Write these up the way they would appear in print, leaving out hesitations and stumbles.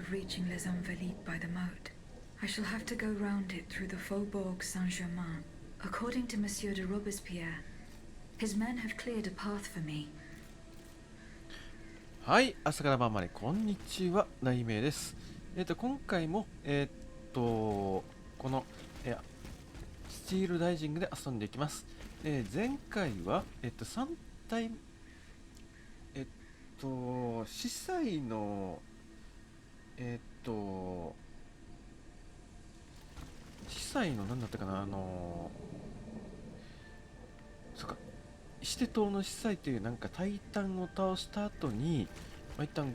of reaching Les Invalides by the moat. I shall have to go round it through the Faubourg Saint-Germain. According to Monsieur de Robespierre, his men have cleared a path for me. はい、朝から晩までこんにちは、ライメイです。今回もこの、スチールライジングで遊んでいきます。前回は3体司祭の司祭の何だったかな、そうか、シテ島の司祭というなんかタイタンを倒した後に、一旦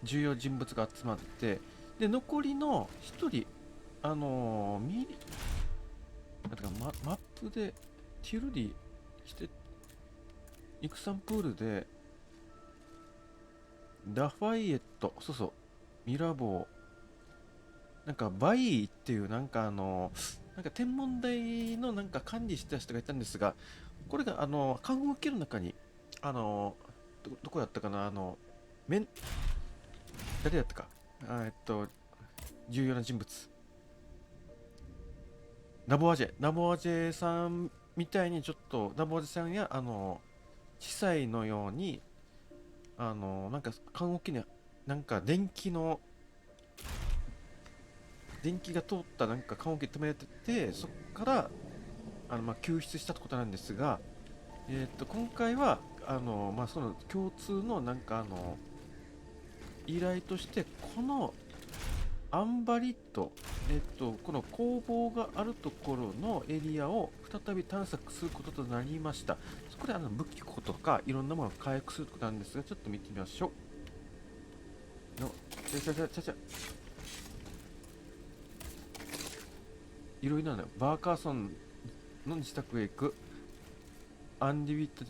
重要人物が集まって、で残りの1人なんてかマップでティルリしてイクサンプールでラファイエット、そうそう、ミラボー、なんかバイっていうなんか天文台のなんか管理してた人がいたんですが、これが看護受けの中にどこだったかな、誰だったか、重要な人物、ナボアジェさんみたいに、ちょっとナボアジェさんや司祭のようになんか看護機になんか電気が通ったなんか看護機止められてて、そこから救出したってことなんですが、今回はその共通のなんか依頼として、このアンバリット、この工房があるところのエリアを再び探索することとなりました。そこで武器庫とかいろんなものを回復することなんですが、ちょっと見てみましょう。いろいろなのよ。バーカーソンの自宅へ行く。アンディビット、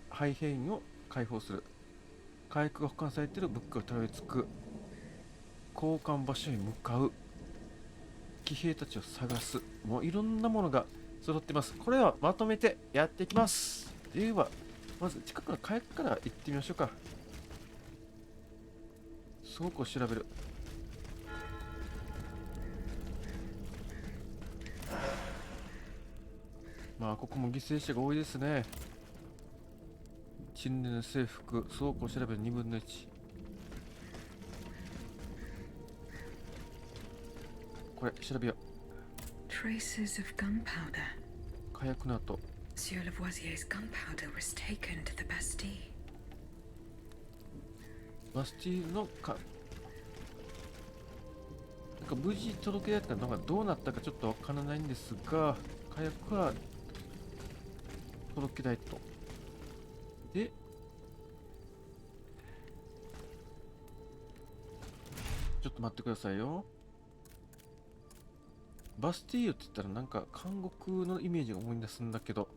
廃片を解放する。火薬が保管されているブックをたどり着く。交換場所に向かう。騎兵たちを探す。もういろんなものが揃ってます。これはまとめてやっていきます。ではまず近くの火薬から行ってみましょうか。倉庫を調べる。ここも犠牲者が多いですね。陳年の制服、倉庫を調べる2分の1。これ調べよう。 Traces of gunpowder. 火薬の跡。 Monsieur Lavoisier's gunpowder was taken to the Bastille. バスティールのなんか無事届けられたのがどうなったかちょっとわからないんですが、火薬は届けないと。で、ちょっと待ってくださいよ。バスティーユって言ったらなんか監獄のイメージが思い出すんだけど、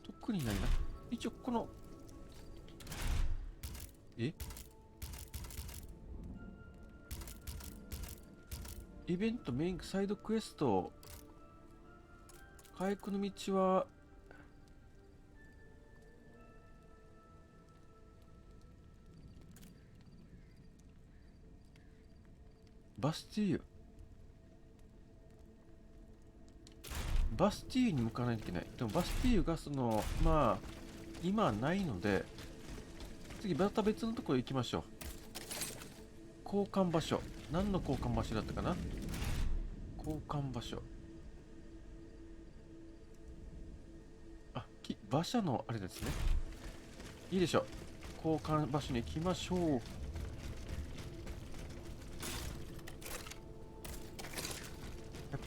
特にないな。一応このイベントメインサイドクエスト、火薬の道はバスティーユに向かわないといけない。でもバスティーユが今はないので、次また別のところ行きましょう。交換場所、何の交換場所だったかな。交換場所、馬車のあれですね。いいでしょう。交換場所に行きましょう。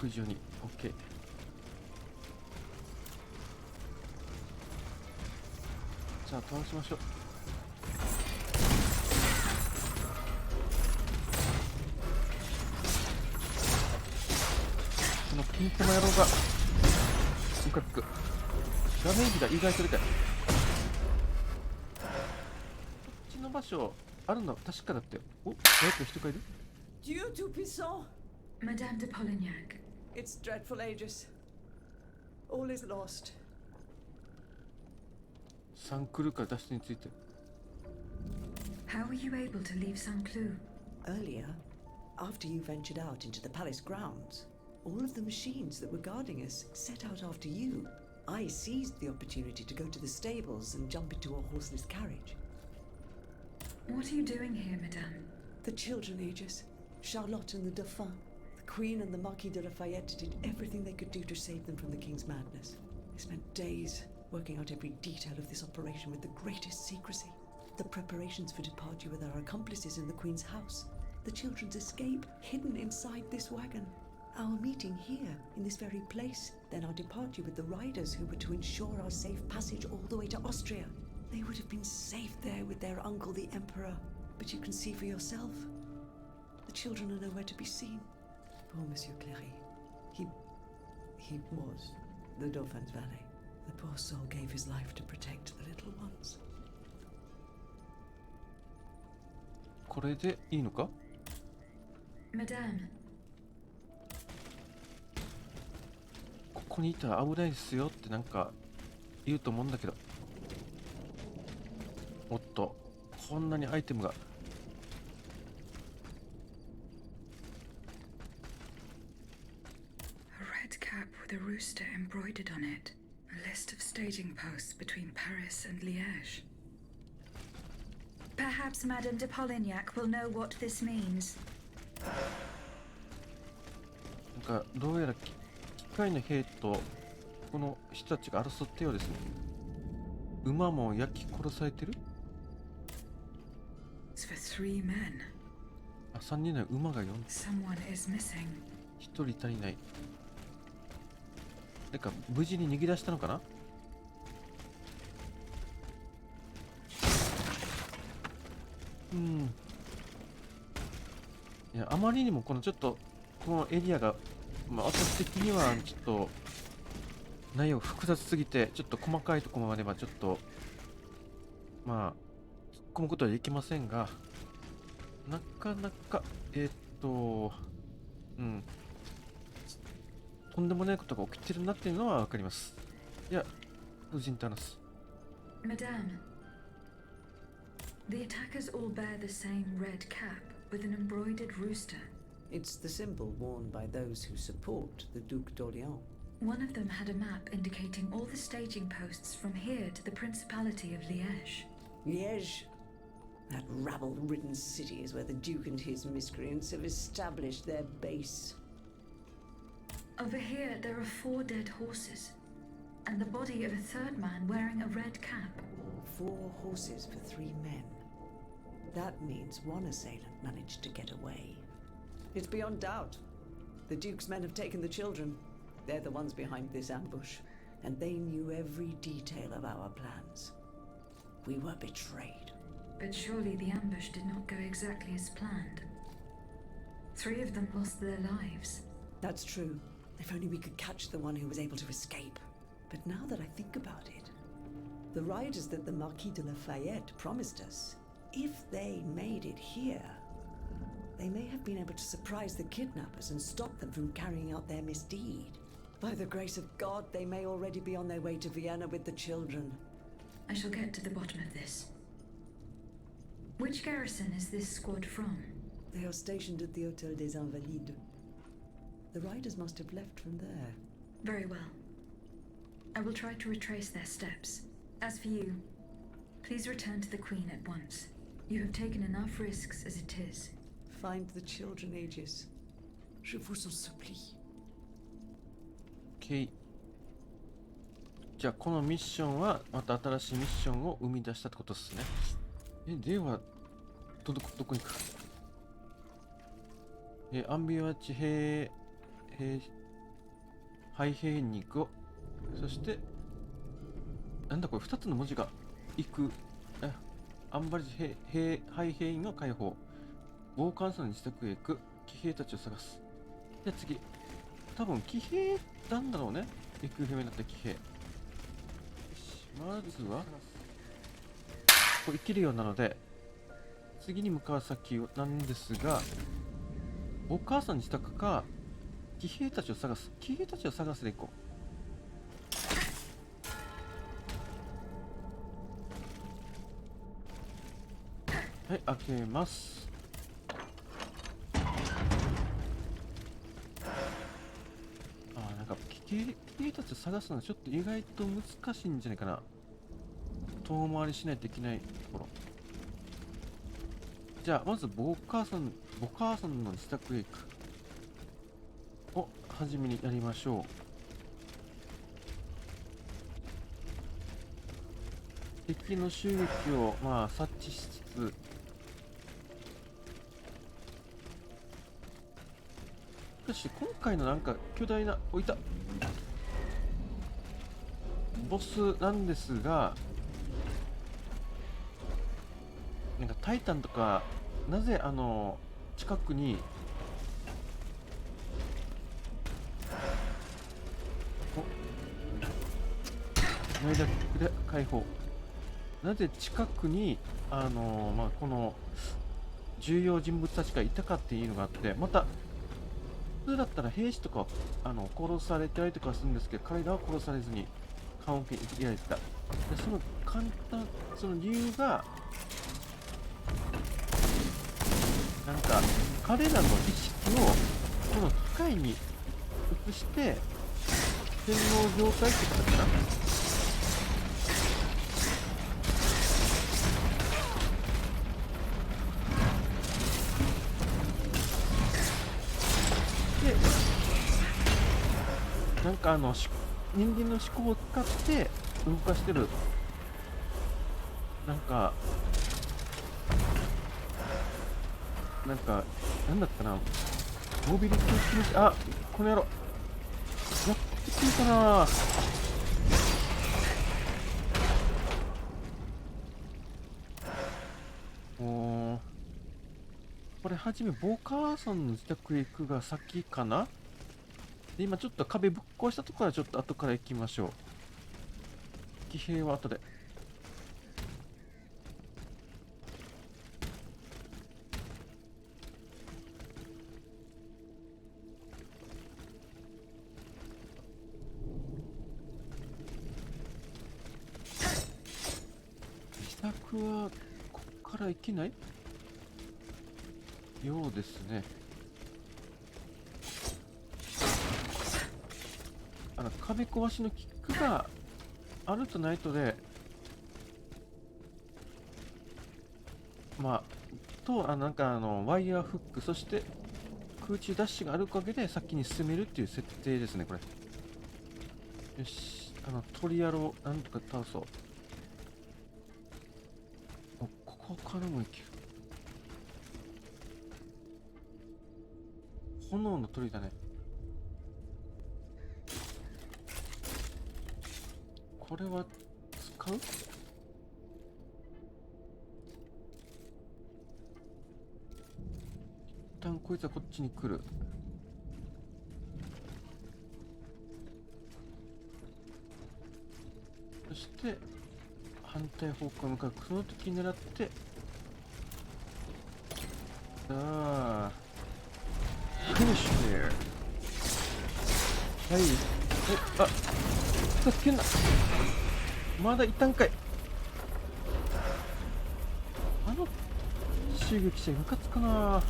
112、OK。じゃあ倒しましょう。このピンクの野郎がムカつく。ダメージが意外とでかい。こっちの場所あるの確かだってよ。お、誰か人がいる。 Dieu tout-puissant! Madame de Polignac. It's dreadful, Aegis. All is lost. サンクルから脱出について。How were you able to leave Saint Cloud? Earlier, after you ventured out into the palace grounds, all of the machines that were guarding us set out after you. I seized the opportunity to go to the stables and jump into a horseless carriage. What are you doing here, Madame? The children, Aegis, Charlotte and the Dauphin, the Queen and the Marquis de Lafayette did everything they could do to save them from the King's madness. They spent days working out every detail of this operation with the greatest secrecy. The preparations for departure with our accomplices in the Queen's house. The children's escape hidden inside this wagon. Our meeting here, in this very place. Then our departure with the riders who were to ensure our safe passage all the way to Austria. They would have been safe there with their uncle, the Emperor. But you can see for yourself. The children are nowhere to be seen. Poor Monsieur Cléry. He was the Dauphin's valet. The poor soul gave his life to protect the little ones. これでいいのか？ Madame. ここにいたら危ないですよってなんか言うと思うんだけど。おっと、こんなにアイテムが。A red cap with a rooster embroidered on it. A list of staging posts between Paris and Liège. Perhaps Madame de Polignac will know what this means. なんかどうやら機械の兵とこの人たちが争ったようですね。馬も焼き殺されてる？ It's for 3 men. あ、3人の馬が4。 Someone is missing. 1人足りない。なんか無事に逃げ出したのかな？いや、あまりにもこのちょっとこのエリアが、私的にはちょっと内容複雑すぎて、ちょっと細かいところまではちょっと突っ込むことはできませんが、なかなかとんでもないことが起きてるなっていうのはわかります。いや、夫人と話す。Madame, the attackers all bear the same red cap with an embroidered rooster. It's the symbol worn by those who support the Duc d'Orléans. One of them had a map indicating all the staging posts from here to the Principality of Liège. Liège? That rabble-ridden city is where the Duke and his miscreants have established their base. Over here, there are 4 dead horses, and the body of a 3rd man wearing a red cap. 4 horses for 3 men. That means one assailant managed to get away. It's beyond doubt. The Duke's men have taken the children. They're the ones behind this ambush, and they knew every detail of our plans. We were betrayed. But surely the ambush did not go exactly as planned. 3 of them lost their lives. That's true. If only we could catch the one who was able to escape. But now that I think about it, the riders that the Marquis de Lafayette promised us, if they made it here, they may have been able to surprise the kidnappers and stop them from carrying out their misdeed. By the grace of God, they may already be on their way to Vienna with the children. I shall get to the bottom of this. Which garrison is this squad from? They are stationed at the Hôtel des Invalides. The riders must have left from there. Very well. I will try to retrace their steps. As for you, please return to the Queen at once. You have taken enough risks as it is. Find the children, Aegis. Je vous en supplie. OK。じゃあこのミッションはまた新しいミッションを生み出したってことですね。ではどこに行く？アンビワチ廃兵肉を、そしてなんだこれ2つの文字が行く。アンバリジ廃兵員の解放、傍観者の自宅へ行く、騎兵たちを探す。で次、多分騎兵なんだろうね。行方不明になった騎兵。まずはこう生きるようなので次に向かう先なんですが、お母さんの自宅か騎兵たちを探す。騎兵たちを探すでいこう。はい、開けます。なんか聞きたち探すのはちょっと意外と難しいんじゃないかな。遠回りしないといけないところ。じゃあまず母母さんの自宅へ行くを初めにやりましょう。敵の襲撃を察知しつつ、しかし今回のなんか巨大な置いたボスなんですが、なんかタイタンとかなぜ近くに前だけで解放、なぜ近くにこの重要人物たちがいたかっていうのがあって、また普通だったら兵士とか殺されたりとかするんですけど、彼らは殺されずに棺桶に入れられてた。でその理由がなんか彼らの意識をこの機械に移して洗脳状態って形かな。でなんか人間の思考を使って動かしてる、なんだったかな、モビリティ気持ち、この野郎やってくるかな。これはじめボーカーさんの自宅へ行くが先かな。で今ちょっと壁ぶっ壊したところはちょっと後から行きましょう。騎兵は後で。自宅はこっから行けないようですね。壁壊しのキックがあるとないとで、ワイヤーフック、そして空中ダッシュがあるおかげで先に進めるっていう設定ですね、これ。よし、鳥野郎なんとか倒そう。ここからも行ける。炎の鳥だね。これは使う？一旦こいつはこっちに来る。そして反対方向に向かう。その時狙って、さあフィニッシュで、はい、助けんな、まだいたんかい。襲撃者ムカつくな。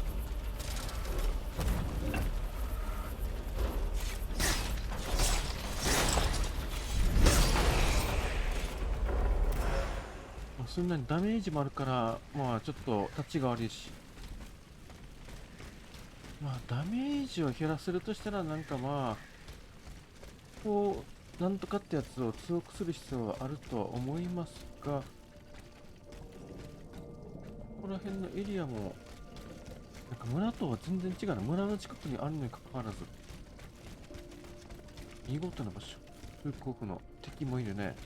そんなにダメージもあるから、ちょっと立ちが悪いし、ダメージを減らせるとしたらこうなんとかってやつを強くする必要はあるとは思いますが、ここら辺のエリアも村とは全然違うな。村の近くにあるのにかかわらず見事な場所。空港区の敵もいるね。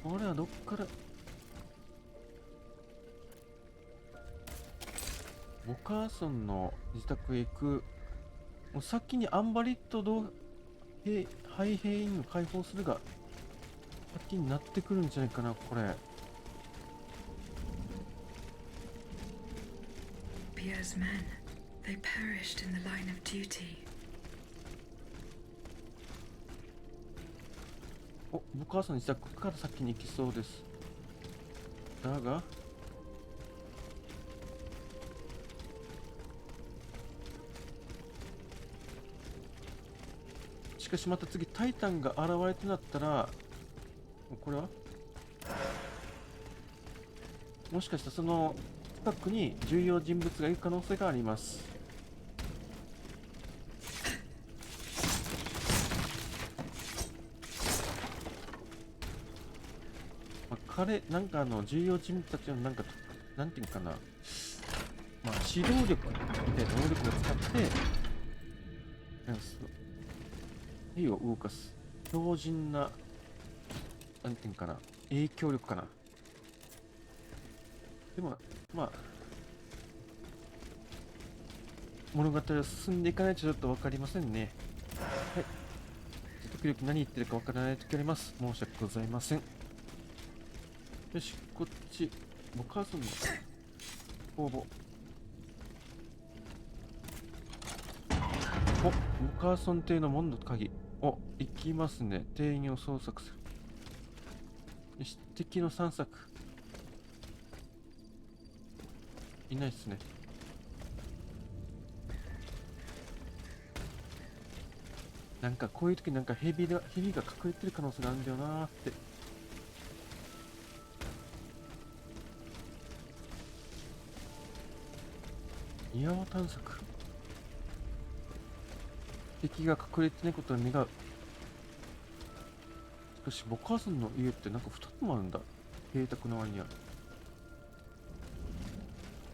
これはどっからボカーソンの自宅へ行く。もう先にアンバリットハイヘインを解放するが先になってくるんじゃないかな、これ。Pierre's men, they perished in the line of duty. ボカーソンの自宅から先に行きそうです。だがしかしまた次タイタンが現れてなったら、これはもしかしたらその近くに重要人物がいる可能性があります。なんか重要人物たちのなんていうかな、指導力って能力を使って兵を動かす強靭な、なんていうかな、影響力かな。でも物語を進んでいかないとちょっと分かりませんね。はい、時々何言ってるか分からない時あります。申し訳ございません。よし、こっちお母さんの応募。お母さん邸の門の鍵。行きますね。店員を捜索する。よし、敵の散策。いないっすね。なんかこういう時なんかヘビが隠れてる可能性があるんだよなーって。庭を探索。敵が隠れてないことを願う。しかしお母さんの家ってなんか2つもあるんだ。邸宅の割には。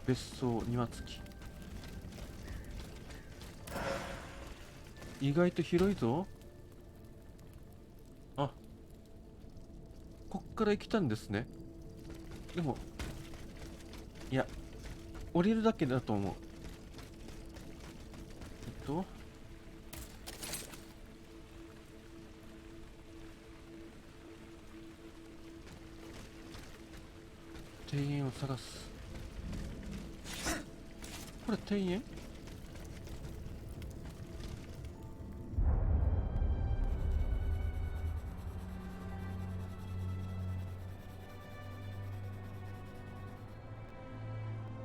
別荘、庭付き。意外と広いぞ。あ、こっから来たんですね。でもいや、降りるだけだと思う。庭園を探す。これ庭園？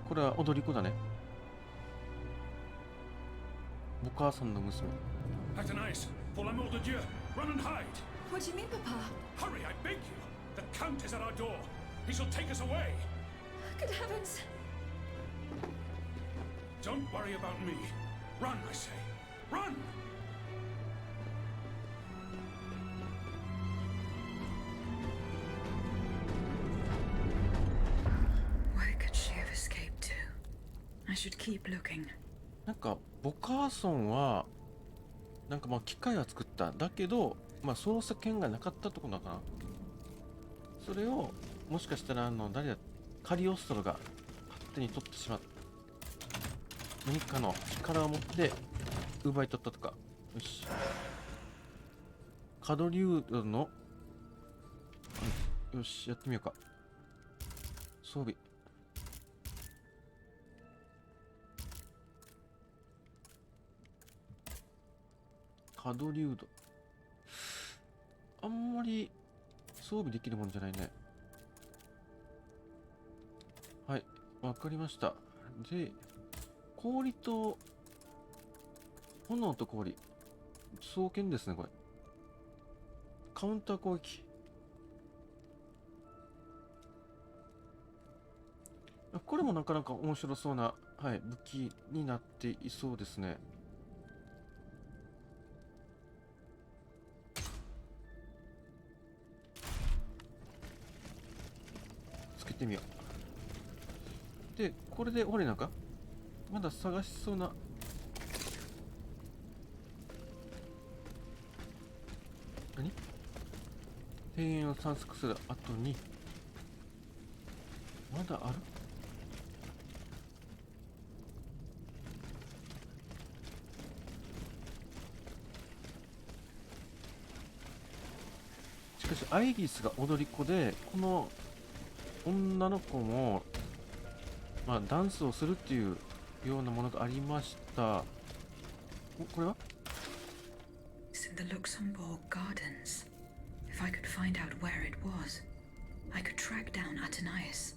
これは踊り子だね。お母さんの娘。Athenais, pour l'amour de Dieu, run and hide! What do you mean, Papa? Hurry, I beg you! The Count is at our door. He shall take us away. Good heavens! Don't worry about me. Run, I say. Run! Where could she have escaped to? I should keep looking. なんかボカーソンはなんか機械は作った。だけど操作権がなかったところだから、それをもしかしたら誰だ、カリオストロが勝手に取ってしまった。何かの力を持って奪い取ったとか。よし、カドリュードの、よし、やってみようか。装備。カドリュード。あんまり装備できるもんじゃないね。はい、わかりました。で、氷と炎と氷、双剣ですね。これカウンター攻撃。これもなかなか面白そうな、はい、武器になっていそうですね。つけてみよう。で、これで俺なんかまだ探しそうな、何？庭園を散策する後にまだある？しかしアイギスが踊り子で、この女の子もダンスをするっていうようなものがありました。これはIt's in the Luxembourg Gardens. If I could find out where it was, I could track down Athenais.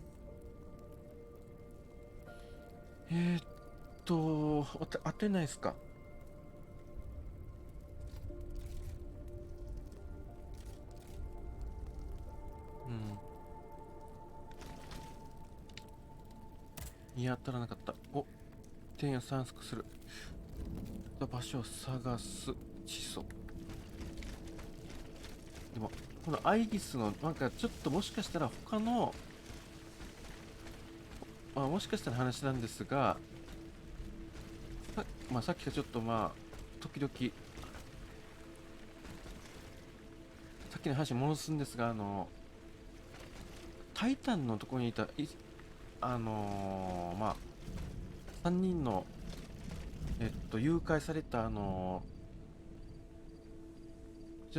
当てないですか。見当たらなかった。お、点を散策する。場所を探す。地層。でもこのアイギスのなんかちょっともしかしたら他のもしかしたら話なんですが、さっきからちょっと時々さっきの話に戻すんですが、タイタンのところにいた3人の誘拐されたち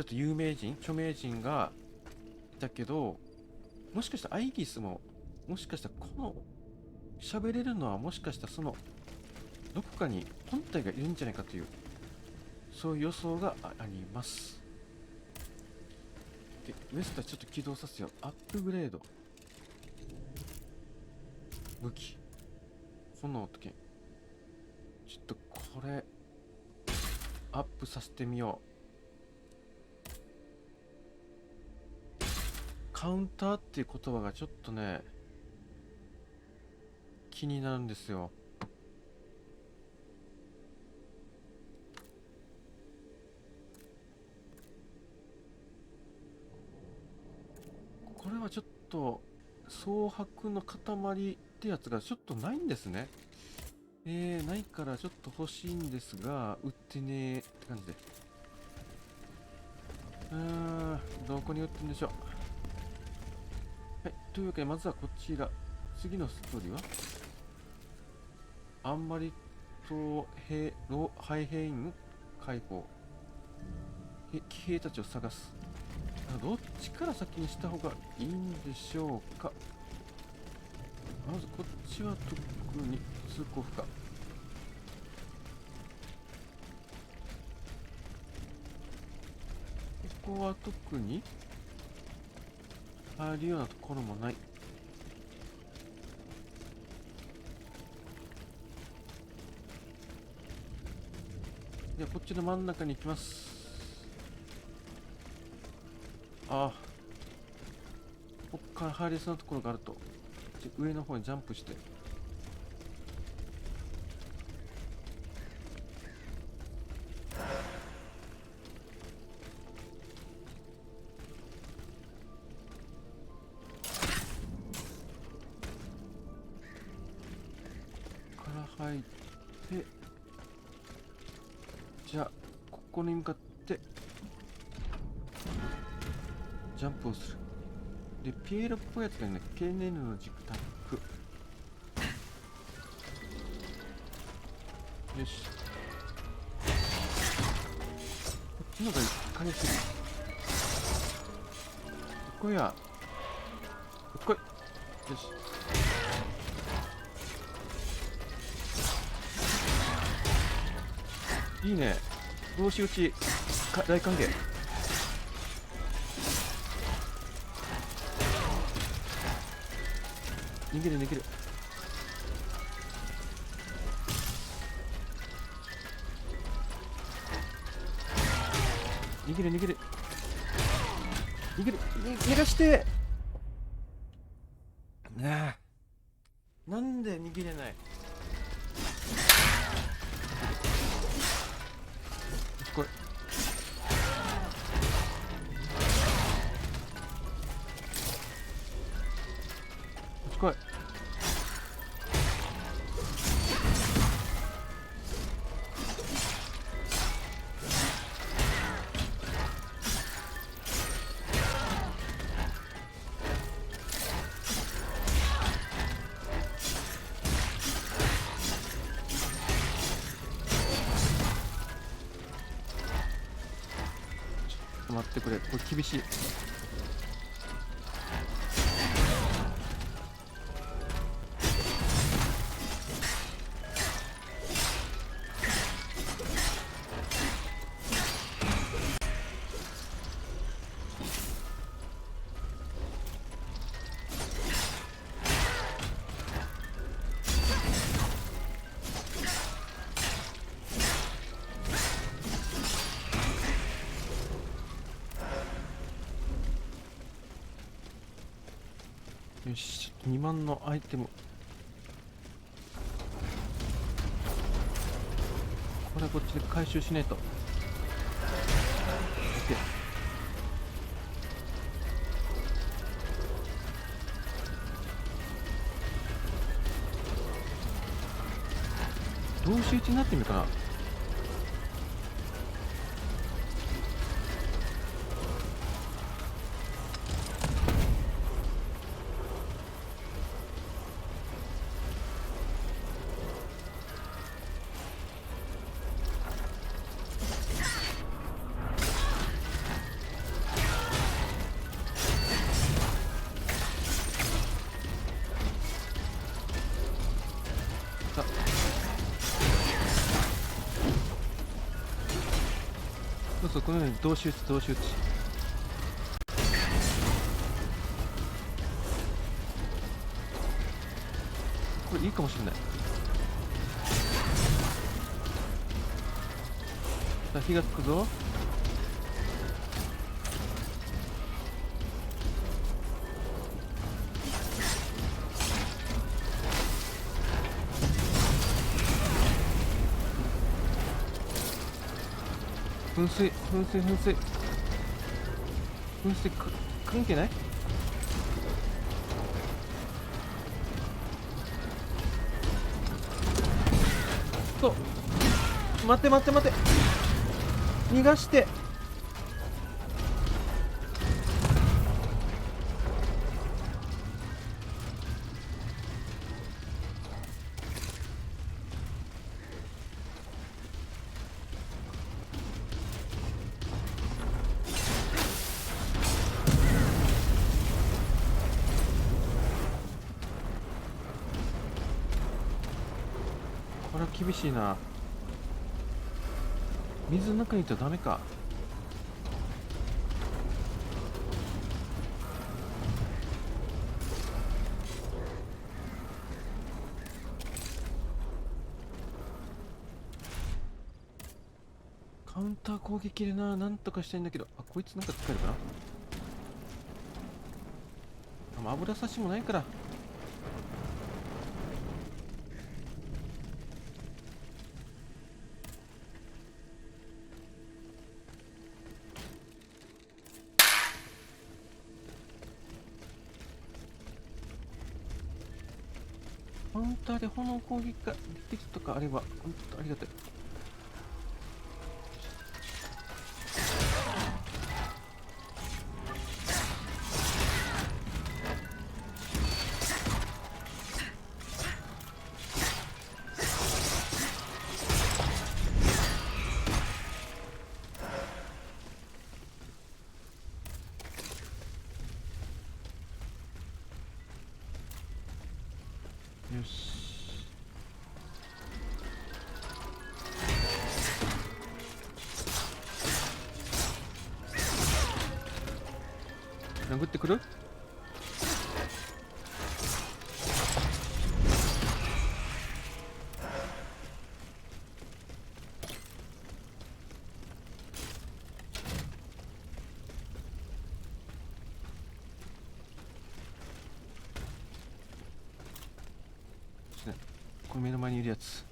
ょっと有名人、著名人がいたけど、もしかしたらアイギスももしかしたらこの喋れるのはもしかしたらそのどこかに本体がいるんじゃないかという、そういう予想があります。で、ウエストはちょっと起動させよう。アップグレード、武器、炎と剣。ちょっとこれアップさせてみよう。カウンターっていう言葉がちょっとね気になるんですよ。これはちょっと蒼白の塊ってやつがちょっとないんですね。ないからちょっと欲しいんですが売ってねえって感じで。どこに売ってるんでしょう。はい、というわけでまずはこちら。次のストーリーはあんまりと廃兵員解放、騎兵たちを探す。どっちから先にした方がいいんでしょうか。まずこっちは特に通行不可。ここは特に入るようなところもない。ではこっちの真ん中に行きます。ここから入りそうなところがあると、上の方にジャンプして、から入って、じゃあここに向かってジャンプをする。で、ピエールっぽいやつがね、KNN の軸タック。よし。こっちのが金する。ここや。こっち来い。よし。いいね。同士打ち大歓迎。逃げる逃げる。逃げる逃げる逃げる。逃がして。なんで逃げれない。これこっち来い。待ってくれ、これ厳しい。よし、2万のアイテム。これはこっちで回収しないと。 OK。 同士打ちになってみるかな。そうそう、このように同士打ち同士打ち。これいいかもしれない。さあ火がつくぞ。噴水関係ない。そう、待て逃がして。これは厳しいな。水の中にいたらダメか。カウンター攻撃でなんとかしたいんだけど、こいつなんか使えるかな。油差しもないから。カウンターで炎攻撃ができたとかあれば本当ありがたい。よし。殴ってくる。この目の前にいるやつ。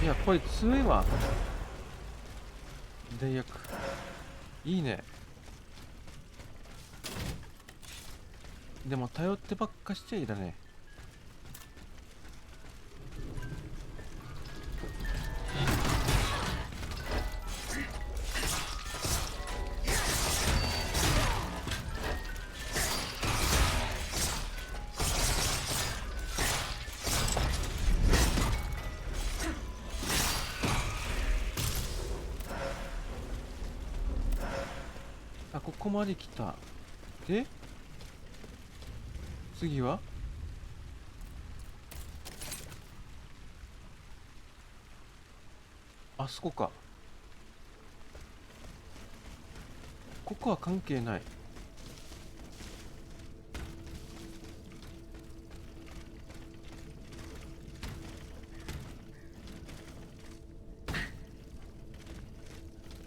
いや、これ強いわ。大役いいね。でも頼ってばっかしちゃいらね。ここまで来た。で次はあそこか。ここは関係ない。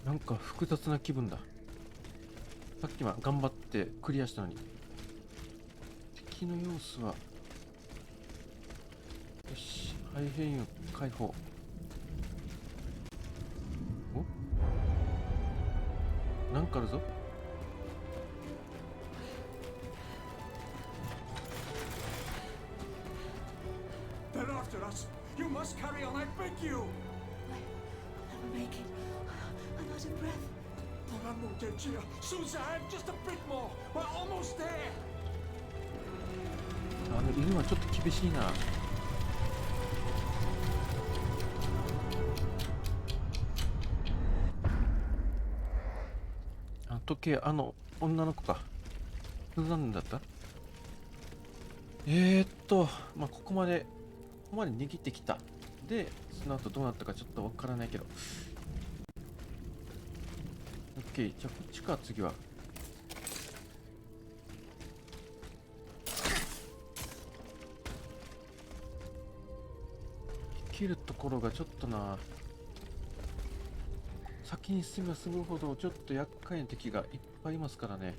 なんか複雑な気分だ。さっきは頑張ってクリアしたのに。敵の様子は、よし、肺変異解放。お、なんかあるぞ。They're after us. You must carry on, I beg you. I'll never make it. I'm out of breath. Toramo de Gia. Suzanne, just a bit more. We're almost there. 犬はちょっと厳しいな。時計、女の子か。スーザンヌだった。まあ、ここまで逃げてきた。で、その後どうなったかちょっとわからないけど。OK、じゃあこっちか、次は。切るところがちょっとな。先に進めば進むほどちょっと厄介な敵がいっぱいいますからね。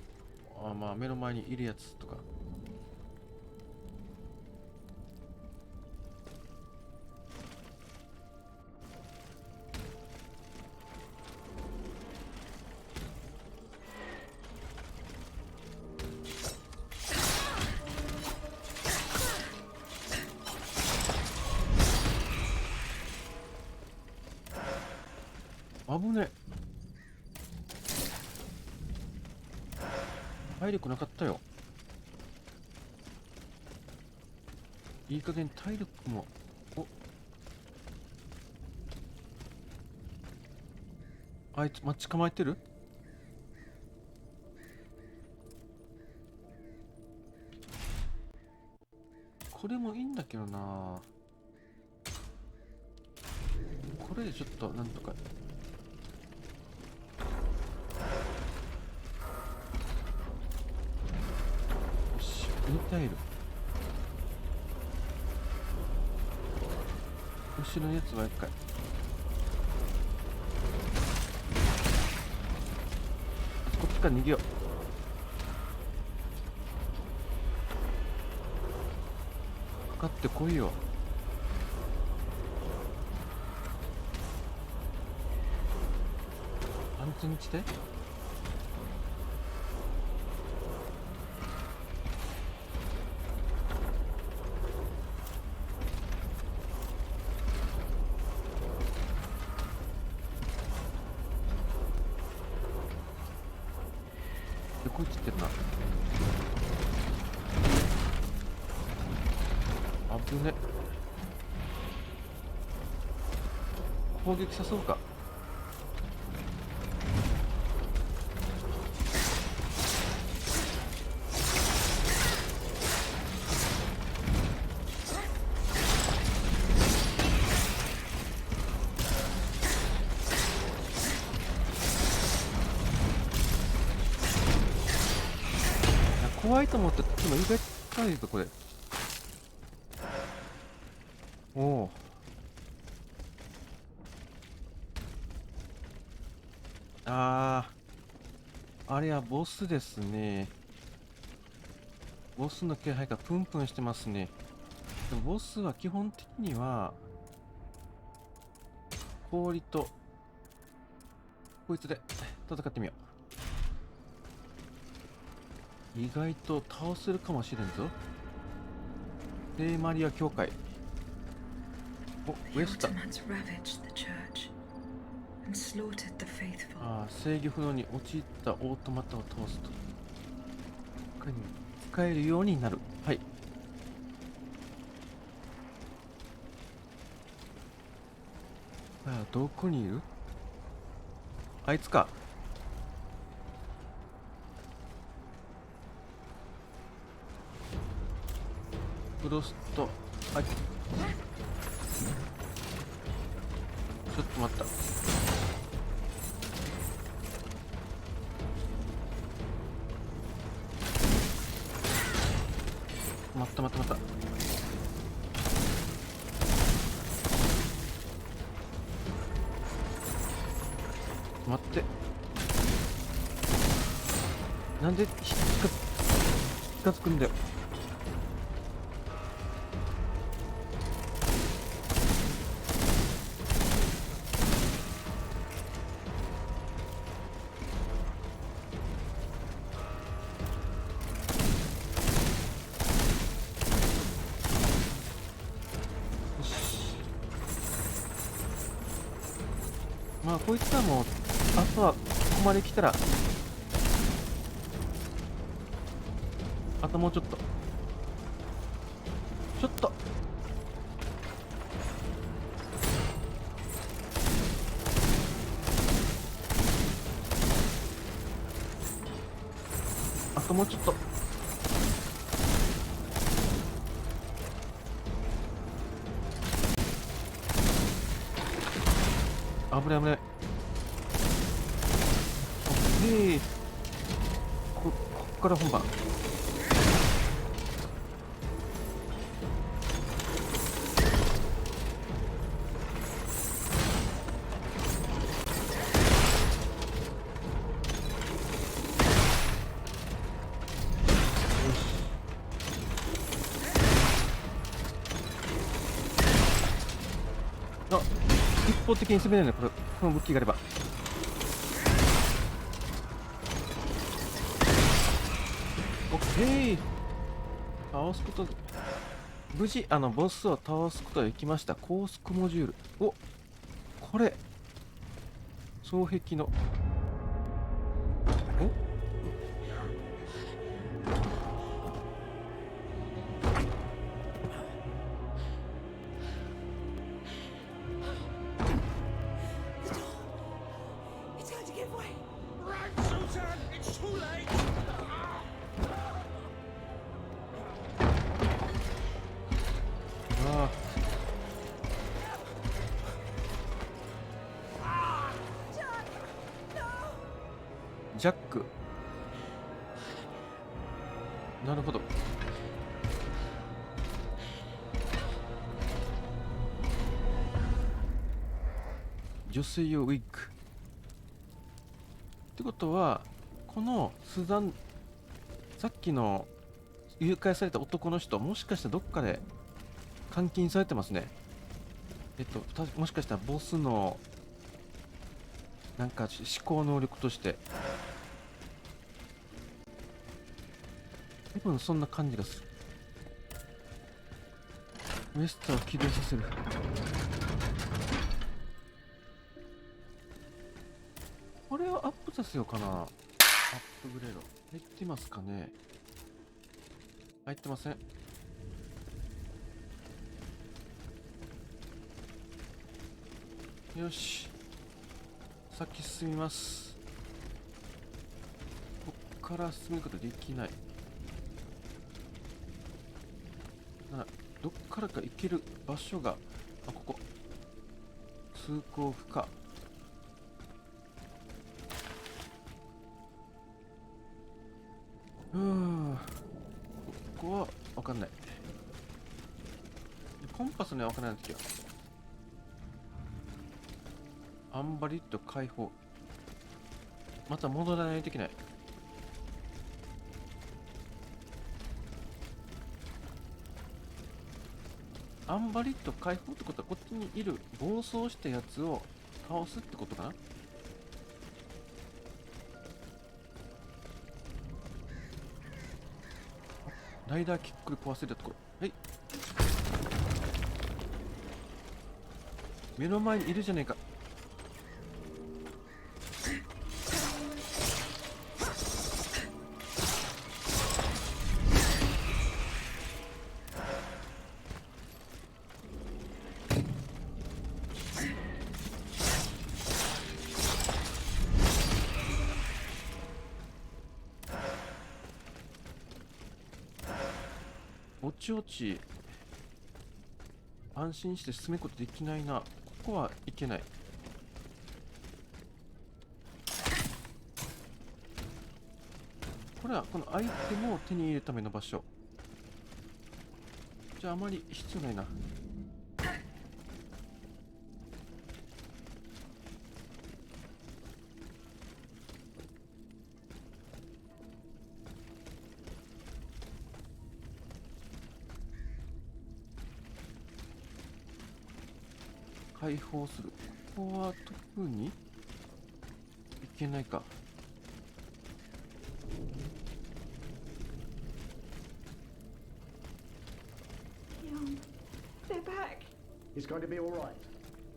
まあ目の前にいるやつとか。危ねえ。体力なかったよ。いい加減体力も。あいつ待ち構えてる。これもいいんだけどな。これでちょっとなんとか。2タイル。後ろのやつは1回。こっちから逃げよう。かかってこいよ。安全地帯。こいつってんな。危ね。攻撃誘うか。怖いと思って、でも意外と深いぞこれ。おお。あれはボスですね。ボスの気配がプンプンしてますね。でもボスは基本的には氷とこいつで戦ってみよう。意外と倒せるかもしれんぞ。聖マリア教会。お、ウエスタ。制御不能に陥ったオートマタを倒すと他に使えるようになる。はい。どこにいる？あいつか。フロスト、はい。ちょっと待った。待った。待待って、なんで近づくんだよ。まあこいつはもうあとはここまで来たら、あともうちょっとあともうちょっと。危ない危ない。こっから本番。あ、一方的に攻めないの、この武器があれば。オッケー、倒すこと、無事ボスを倒すことができました。高速モジュール。お、これ双璧の、お、It's going to give way. Run, Susan! It's too late! あー、ジャック。なるほど。女性用ウィッグってことは、このスザン、さっきの誘拐された男の人、もしかしてどっかで監禁されてますね。もしかしたらボスのなんか思考能力として多分そんな感じがする。ウエスターを起動させる。これをアップさせようかな。アップグレード入ってますかね。入ってません。よし、先進みます。こっから進むことできない。どっからか行ける場所が、あ、ここ。通行不可。ここは分かんない。コンパスには分からない時はアンバリット解放。また戻らないといけない。アンバリット解放ってことは、こっちにいる暴走したやつを倒すってことかな。ライダーキックで壊せるところ。はい、目の前にいるじゃねえか。おちおち安心して進むことできないな。ここはいけない。これはこのアイテムを手に入れるための場所じゃあ、あまり必要ないな。解放する。ここは特にいけないか。They're back. It's going to be all right.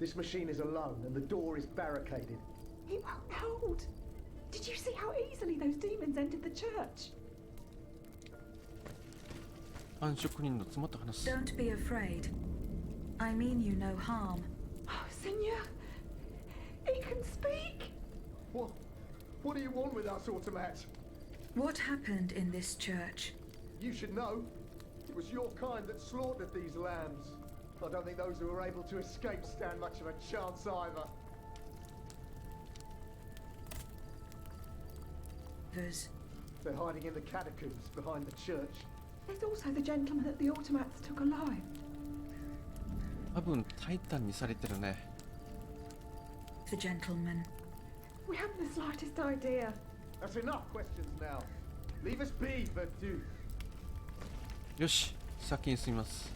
This machine is alone and the door is barricaded. It won't hold. Did you see how easily those demons entered the church? 暗職人の妻と話す。 Don't be afraid. I mean you no harm. Oh, Senor, he can speak. What do you want with us, Automat? What happened in this church? You should know. It was your kind that slaughtered these lambs. I don't think those who were able to escape stand much of a chance either. They're hiding in the catacombs behind the church. There's also the gentleman that the automats took alive. 多分タイタンにされてるね。 The gentleman. We haven't the slightest idea. That's enough questions now. Leave us be, Vertu. よし、先に進みます。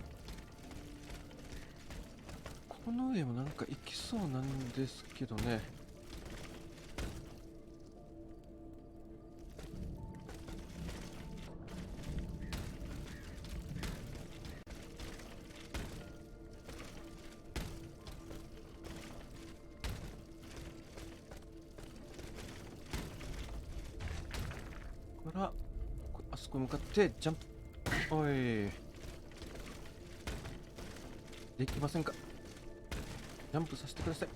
この上もなんか行きそうなんですけどね。からあそこに向かってジャンプ。おい、できませんか。ジャンプさせてください。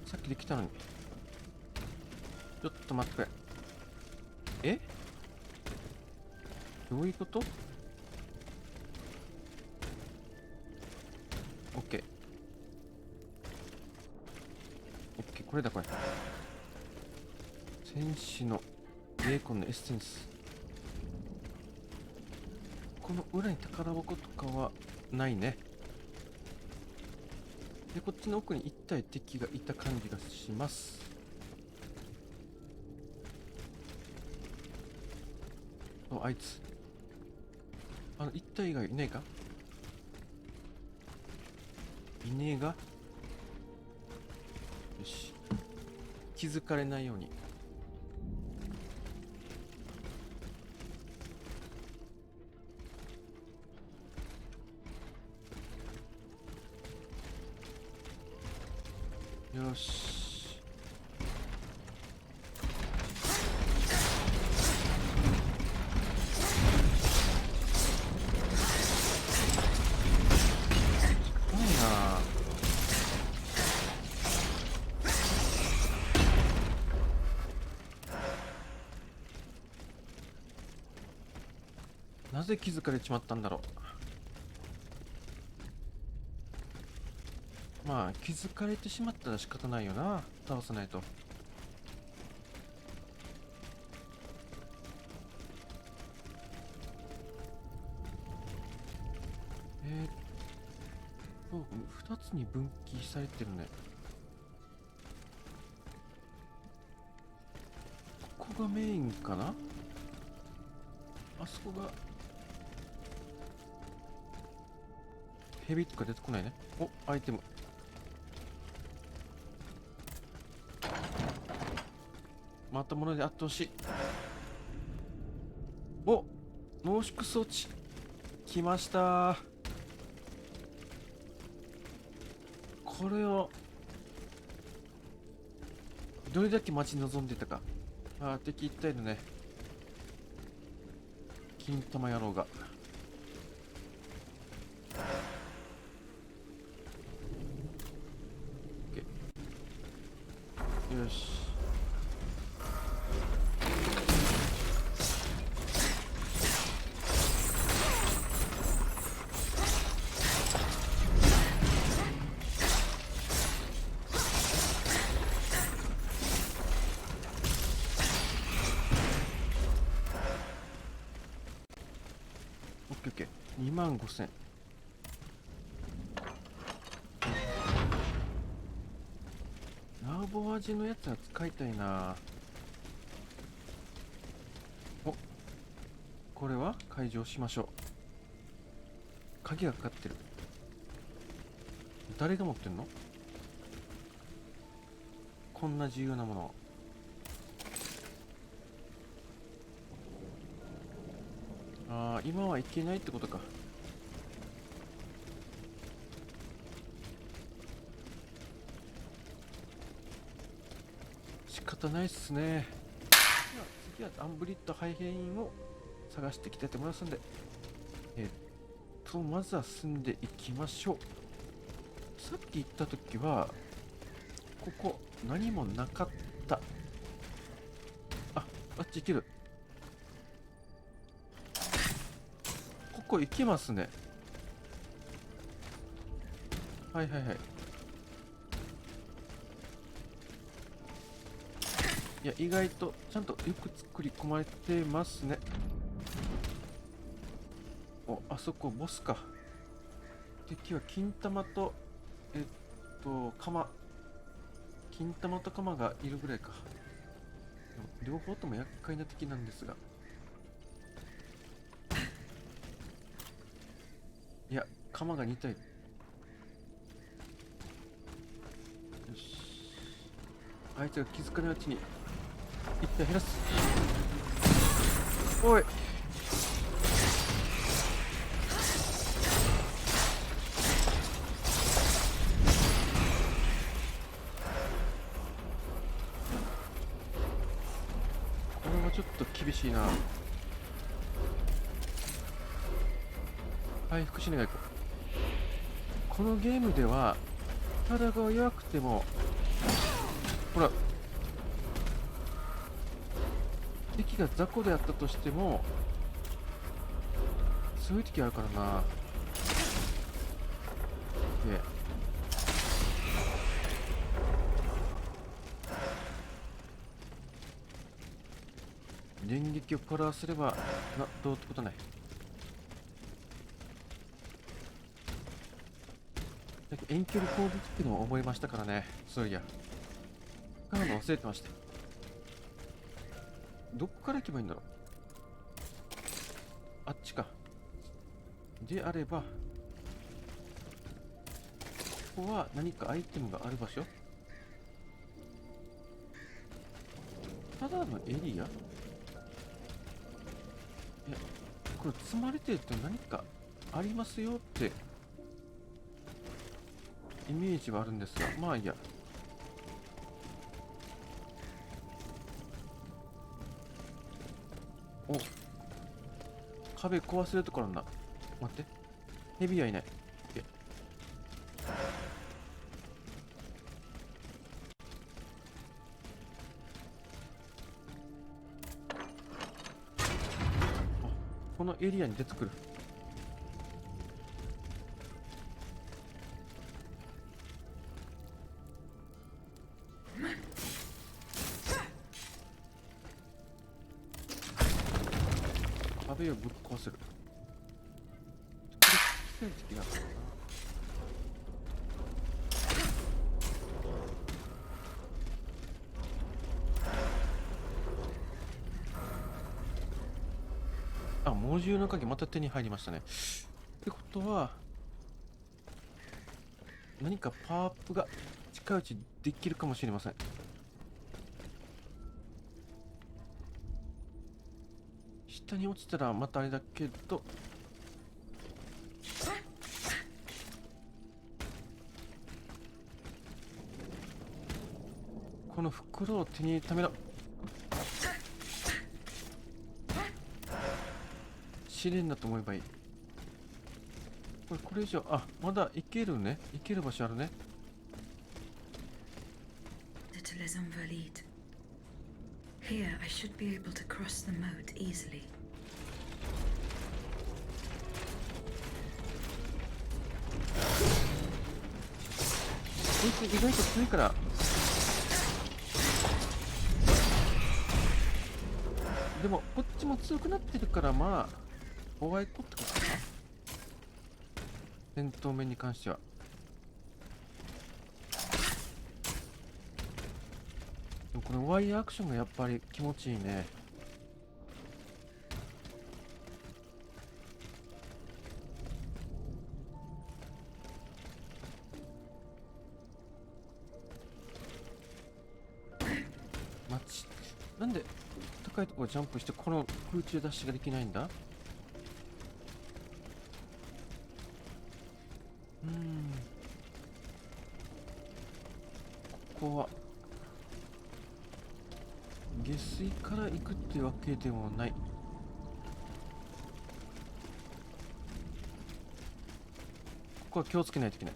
さっきできたのに。ちょっと待ってくれ。どういうこと？ OK。OK、これだこれ。戦士のベーコンのエッセンス。この裏に宝箱とかはないね。で、こっちの奥に一体敵がいた感じがします。あいつ。一体がいないか？いねえが。よし。気づかれないように。よし。なぜ気づかれちまったんだろう。まあ気づかれてしまったら仕方ないよな。倒さないと。2つに分岐されてるね。ここがメインかな。あそこがヘビとか出てこないね。お、アイテム。また物であってほしい。お、濃縮装置来ました。これをどれだけ待ち望んでたか。敵一体のね、金玉野郎が。よし。オッケーオッケー。25000。ボ味のやつは使いたいな。お、これは解錠しましょう。鍵がかかってる。誰が持ってんの？こんな重要なもの。ああ、今はいけないってことか。仕方ないっすね。では次はアンブリッドハイヘインを探していきたいと思いますんで、まずは進んでいきましょう。さっき行った時はここ何もなかった。あっち行ける。ここ行けますね。はいはいはい。いや、意外とちゃんとよく作り込まれてますね。お、あそこボスか。敵は金玉と鎌。金玉と鎌がいるぐらいか。でも両方とも厄介な敵なんですが、いや、鎌が2体。よし、あいつが気づかないうちに一体減らす。おい、これはちょっと厳しいな。回復しながら行こう。このゲームでは体が弱くても、ほら、敵が雑魚であったとしてもそういう時あるからな。で、電撃を食らわせればどうってことない。遠距離攻撃っていうのを覚えましたからね。そういや、使うの忘れてました。どっから行けばいいんだろう。あっちか。であれば、ここは何かアイテムがある場所。ただのエリア？いや、これ積まれてると何かありますよってイメージはあるんですが、まあいいや。お、壁壊せるところなんだ。待って、ヘビはいない。このエリアに出てくる。壁をぶっ壊せる。これ、奇跡だからな。あ、猛獣の鍵また手に入りましたね。ってことは、何かパワーアップが近いうちできるかもしれません。下に落ちたらまたあれだけど、この袋を手に入れるための試練だと思えばいい。これ以上、あ、まだ行けるね。行ける場所あるね。Little is invalid. Here I should be able to cross the moat easily. こいつ意外と強いから。でもこっちも強くなってるから、まあおあいこってことかな。戦闘面に関しては。このワイヤーアクションがやっぱり気持ちいいね。なんで高いところジャンプしてこの空中ダッシュができないんだ。ここは下水から行くってわけでもない。ここは気をつけないといけない。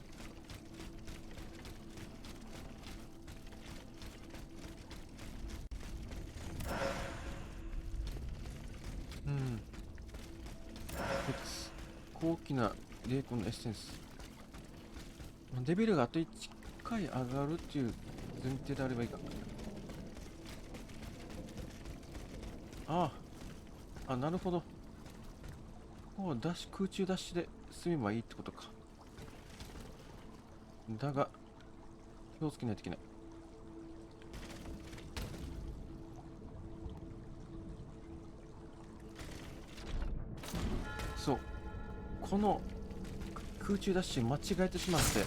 高貴な霊魂のエッセンス。レベルがあと1回上がるっていう前提であればいいか。なるほど。ここは空中ダッシュで進めばいいってことか。だが気をつけないといけない。そう、この空中ダッシュ間違えてしまって、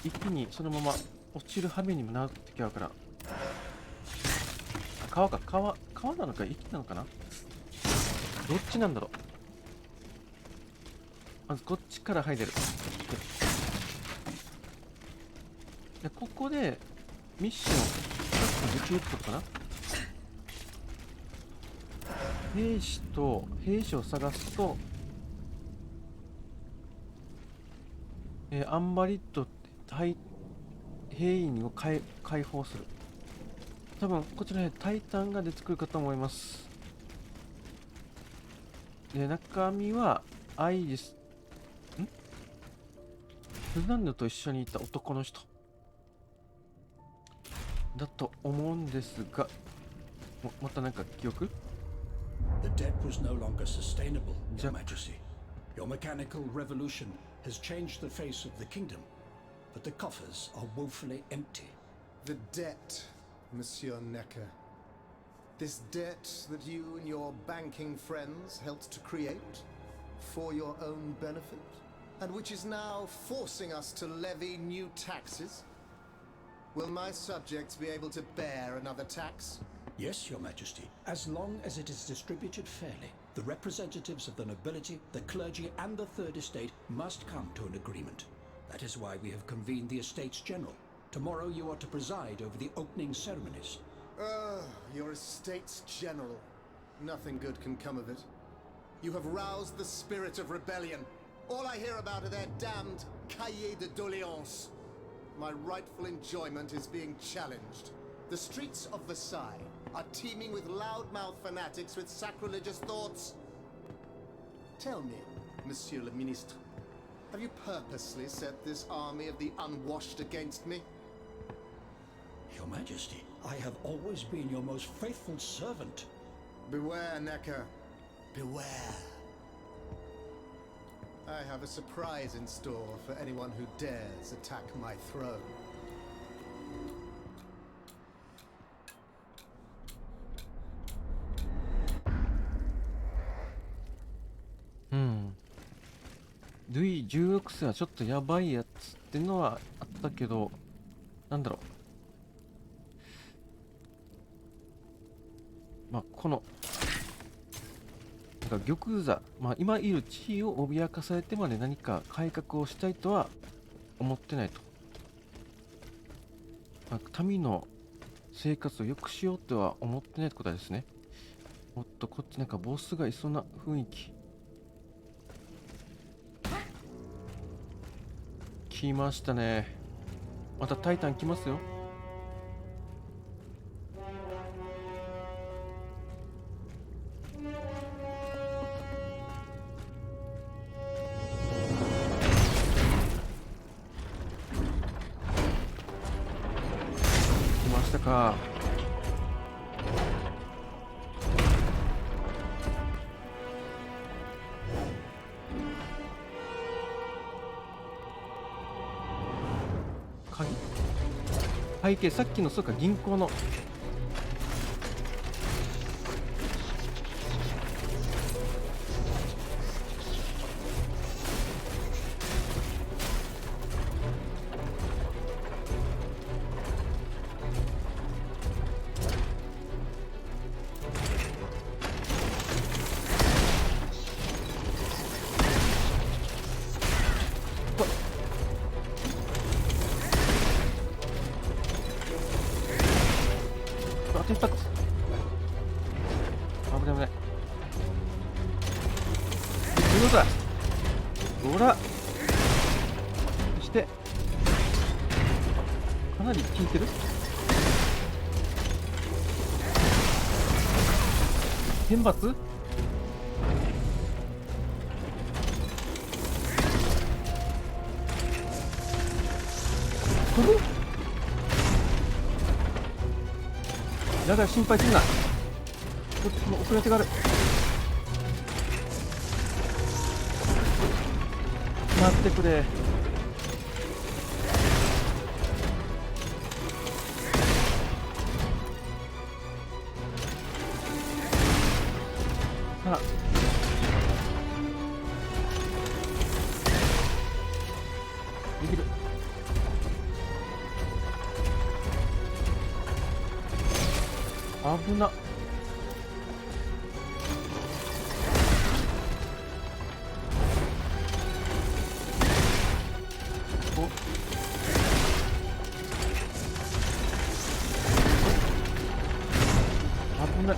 一気にそのまま落ちる羽目にもなってきちゃうから。川なのか池なのかな、どっちなんだろう。まずこっちから入れる。でここでミッションできるってことかな。兵士を探すと、アンバリット兵員を解放する。多分こちらでタイタンが出てくるかと思います。で中身はアイリスフルナンドと一緒にいた男の人だと思うんですが、またなんか記憶？The debt was no longer sustainable, Your Majesty. Your mechanical revolution has changed the face of the kingdom, but the coffers are woefully empty. The debt, Monsieur Necker. This debt that you and your banking friends helped to create for your own benefit, and which is now forcing us to levy new taxes. Will my subjects be able to bear another tax? Yes, Your Majesty, as long as it is distributed fairly. The representatives of the nobility, the clergy, and the Third Estate must come to an agreement. That is why we have convened the Estates General. Tomorrow you are to preside over the opening ceremonies. Your Estates General. Nothing good can come of it. You have roused the spirit of rebellion. All I hear about are their damned cahiers de doléances. My rightful enjoyment is being challenged. The streets of Versailles are teeming with loudmouth fanatics with sacrilegious thoughts. Tell me, Monsieur le Ministre, have you purposely set this army of the unwashed against me? Your Majesty, I have always been your most faithful servant. Beware, Necker. Beware. I have a surprise in store for anyone who dares attack my throne.ルイ16世はちょっとやばいやつってのはあったけど、なんだろう。このなんか玉座、今いる地位を脅かされてまで何か改革をしたいとは思ってないと。民の生活を良くしようとは思ってないってことですね。おっと、こっちなんかボスがいそうな雰囲気。来ましたね。またタイタン来ますよ。来ましたか。背景、さっきのそうか銀行のあと一発。危ない危ない。どうだ。ほら。そしてかなり効いてる。天罰。飛ぶ。だから心配するな。こっちも遅れてがある。待ってくれ。さあできる。危な。お危ない。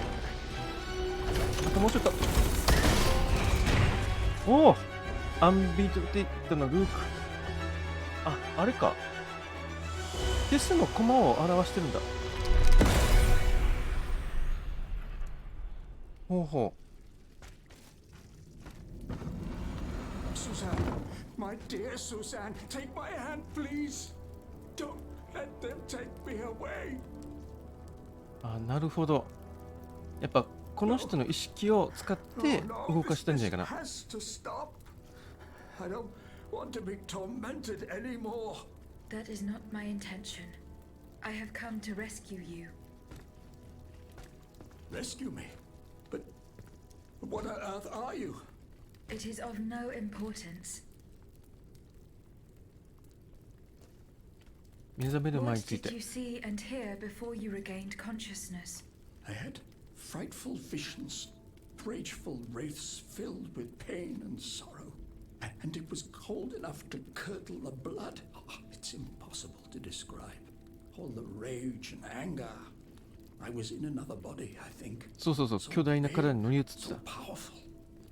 あともうちょっと。おお、アンビートティッドのルーク。あ、あれか。デスのコマを表してるんだ。ほうほう。Suzanne, my dear Suzanne, take my hand, please. Don't let them take me away. あ、なるほど。やっぱこの人の意識を使って動かしたんじゃないかな。Has to stop. I don't want to be tormented anymore. That is not my intention. I have come to rescue you. Rescue me? But what on earth are you? It is of no importance. 目覚める前 What につい did て。 you see and hear before you regained consciousness? I had frightful visions, rageful wraiths filled with pain and sorrow. And it was cold enough to curdle the blood. Oh, it's impossible to describe. All the rage and anger. I was in another body, I think. そうそうそう、巨大な体に乗り移ってた。 So powerful.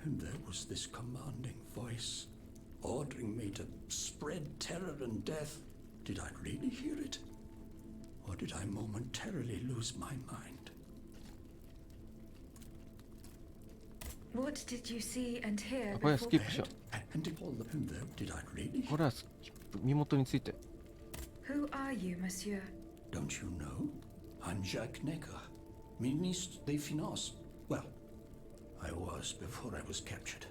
And there was this commanding voice, ordering me to spread terror and death. Did I really hear it? Or did I momentarily lose my mind? What did you see and hear あ、これはス before? キップしよ And it all and there, did I really う。これはスキップ、身元について。 Who are you, monsieur? Don't you know? I'm Jacques Necker, Ministre des Finances. Well, I was before I was captured.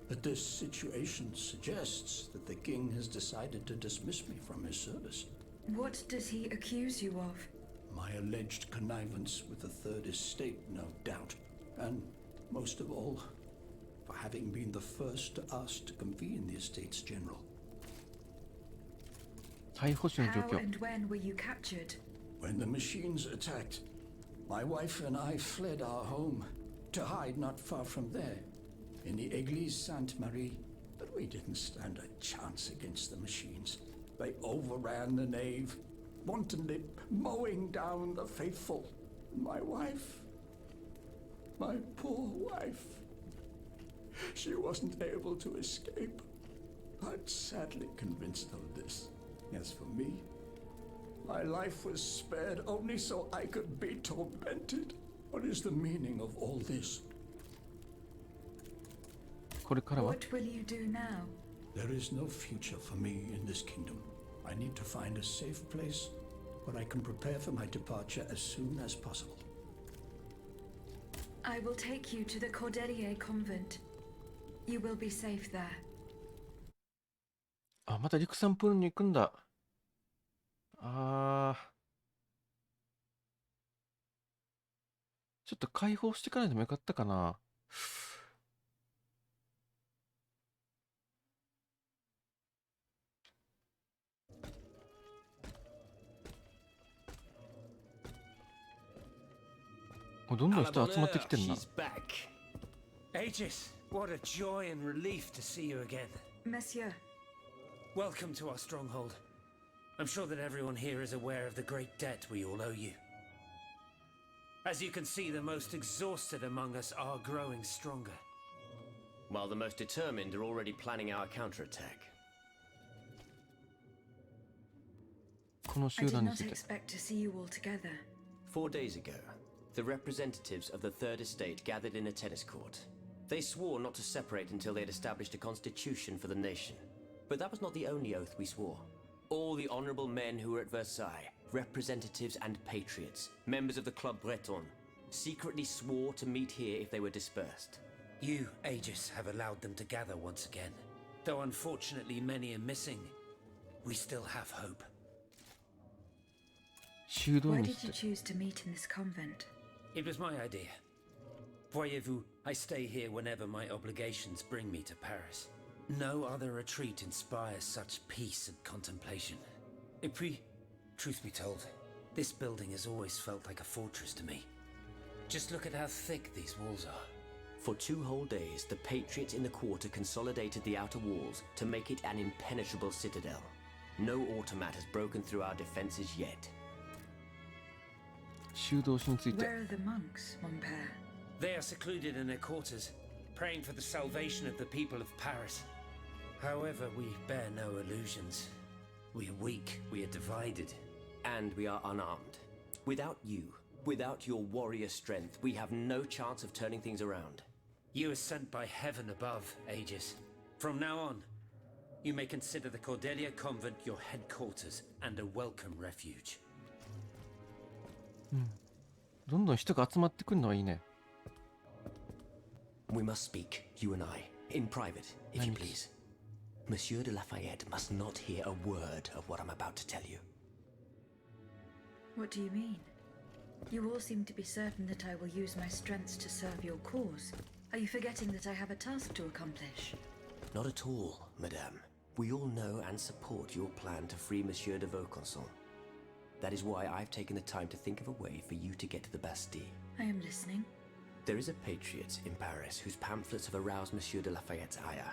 But this situation suggests that the king has decided to dismiss me from his service. What does he accuse you of? My alleged connivance with the Third Estate, no doubt. And most of all, for having been the first to ask to convene the Estates General. 逮捕者の状 How 況。 and when were you captured? When the machines attacked, my wife and I fled our home to hide not far from there, in the Église Sainte-Marie. But we didn't stand a chance against the machines. They overran the nave, wantonly mowing down the faithful. My wife, my poor wife, she wasn't able to escape. I'm sadly convinced of this. As for me, my life was spared only so I could be tormented. What is the meaning of all this? これからは What will you do now? There is no future for me in this kingdom. I need to find a safe place where I can prepare for my departure as soon as possible. I will take you to the Cordelier convent. You will be safe there. あ、また陸産プールに行くんだ。あちょっと解放してからでもよかったかな。どんどん人集まってきてんな。 She's back. Aegis, what a joy and relief to see you again. Monsieur, Welcome to our stronghold. I'm sure that everyone here is aware of the great debt we all owe you. As you can see, the most exhausted among us are growing stronger. While the most determined are already planning our counterattack. この I 集 did 団に not ついて。 expect to see you all together. 4 days ago, the representatives of the Third Estate gathered in a tennis court. They swore not to separate until they had established a constitution for the nation. But that was not the only oath we swore. All the honorable men who were at Versailles, representatives and patriots, members of the Club Breton, secretly swore to meet here if they were dispersed. You, Aegis, have allowed them to gather once again. Though unfortunately many are missing, we still have hope. 修道 Why 院に did つ you いて。 choose to meet in this convent? It was my idea. Voyez-vous, I stay here whenever my obligations bring me to Paris. No other retreat inspires such peace and contemplation. Et puis, truth be told, this building has always felt like a fortress to me. Just look at how thick these walls are. For 2 whole days, the patriots in the quarter consolidated the outer walls to make it an impenetrable citadel. No automat has broken through our defenses yet. 修道士について。 Where are the monks, mon père? They are secluded in their quarters, praying for the salvation of the people of Paris. However, we bear no illusions. We are weak, we are divided. And we are unarmed. Without you, without your warrior strength, we have no chance of turning things around. You are sent by heaven above, Aegis. From now on, you may consider the Cordelia Convent your headquarters and a welcome refuge. どんどん人が集まってくるのはいいね。 We must speak, you and I, in private, if you please. Monsieur de Lafayette must not hear a word of what I'm about to tell you. What do you mean? You all seem to be certain that I will use my strengths to serve your cause. Are you forgetting that I have a task to accomplish? Not at all, madame. We all know and support your plan to free Monsieur de Vaucanson. That is why I've taken the time to think of a way for you to get to the Bastille. I am listening. There is a patriot in Paris whose pamphlets have aroused Monsieur de Lafayette's ire.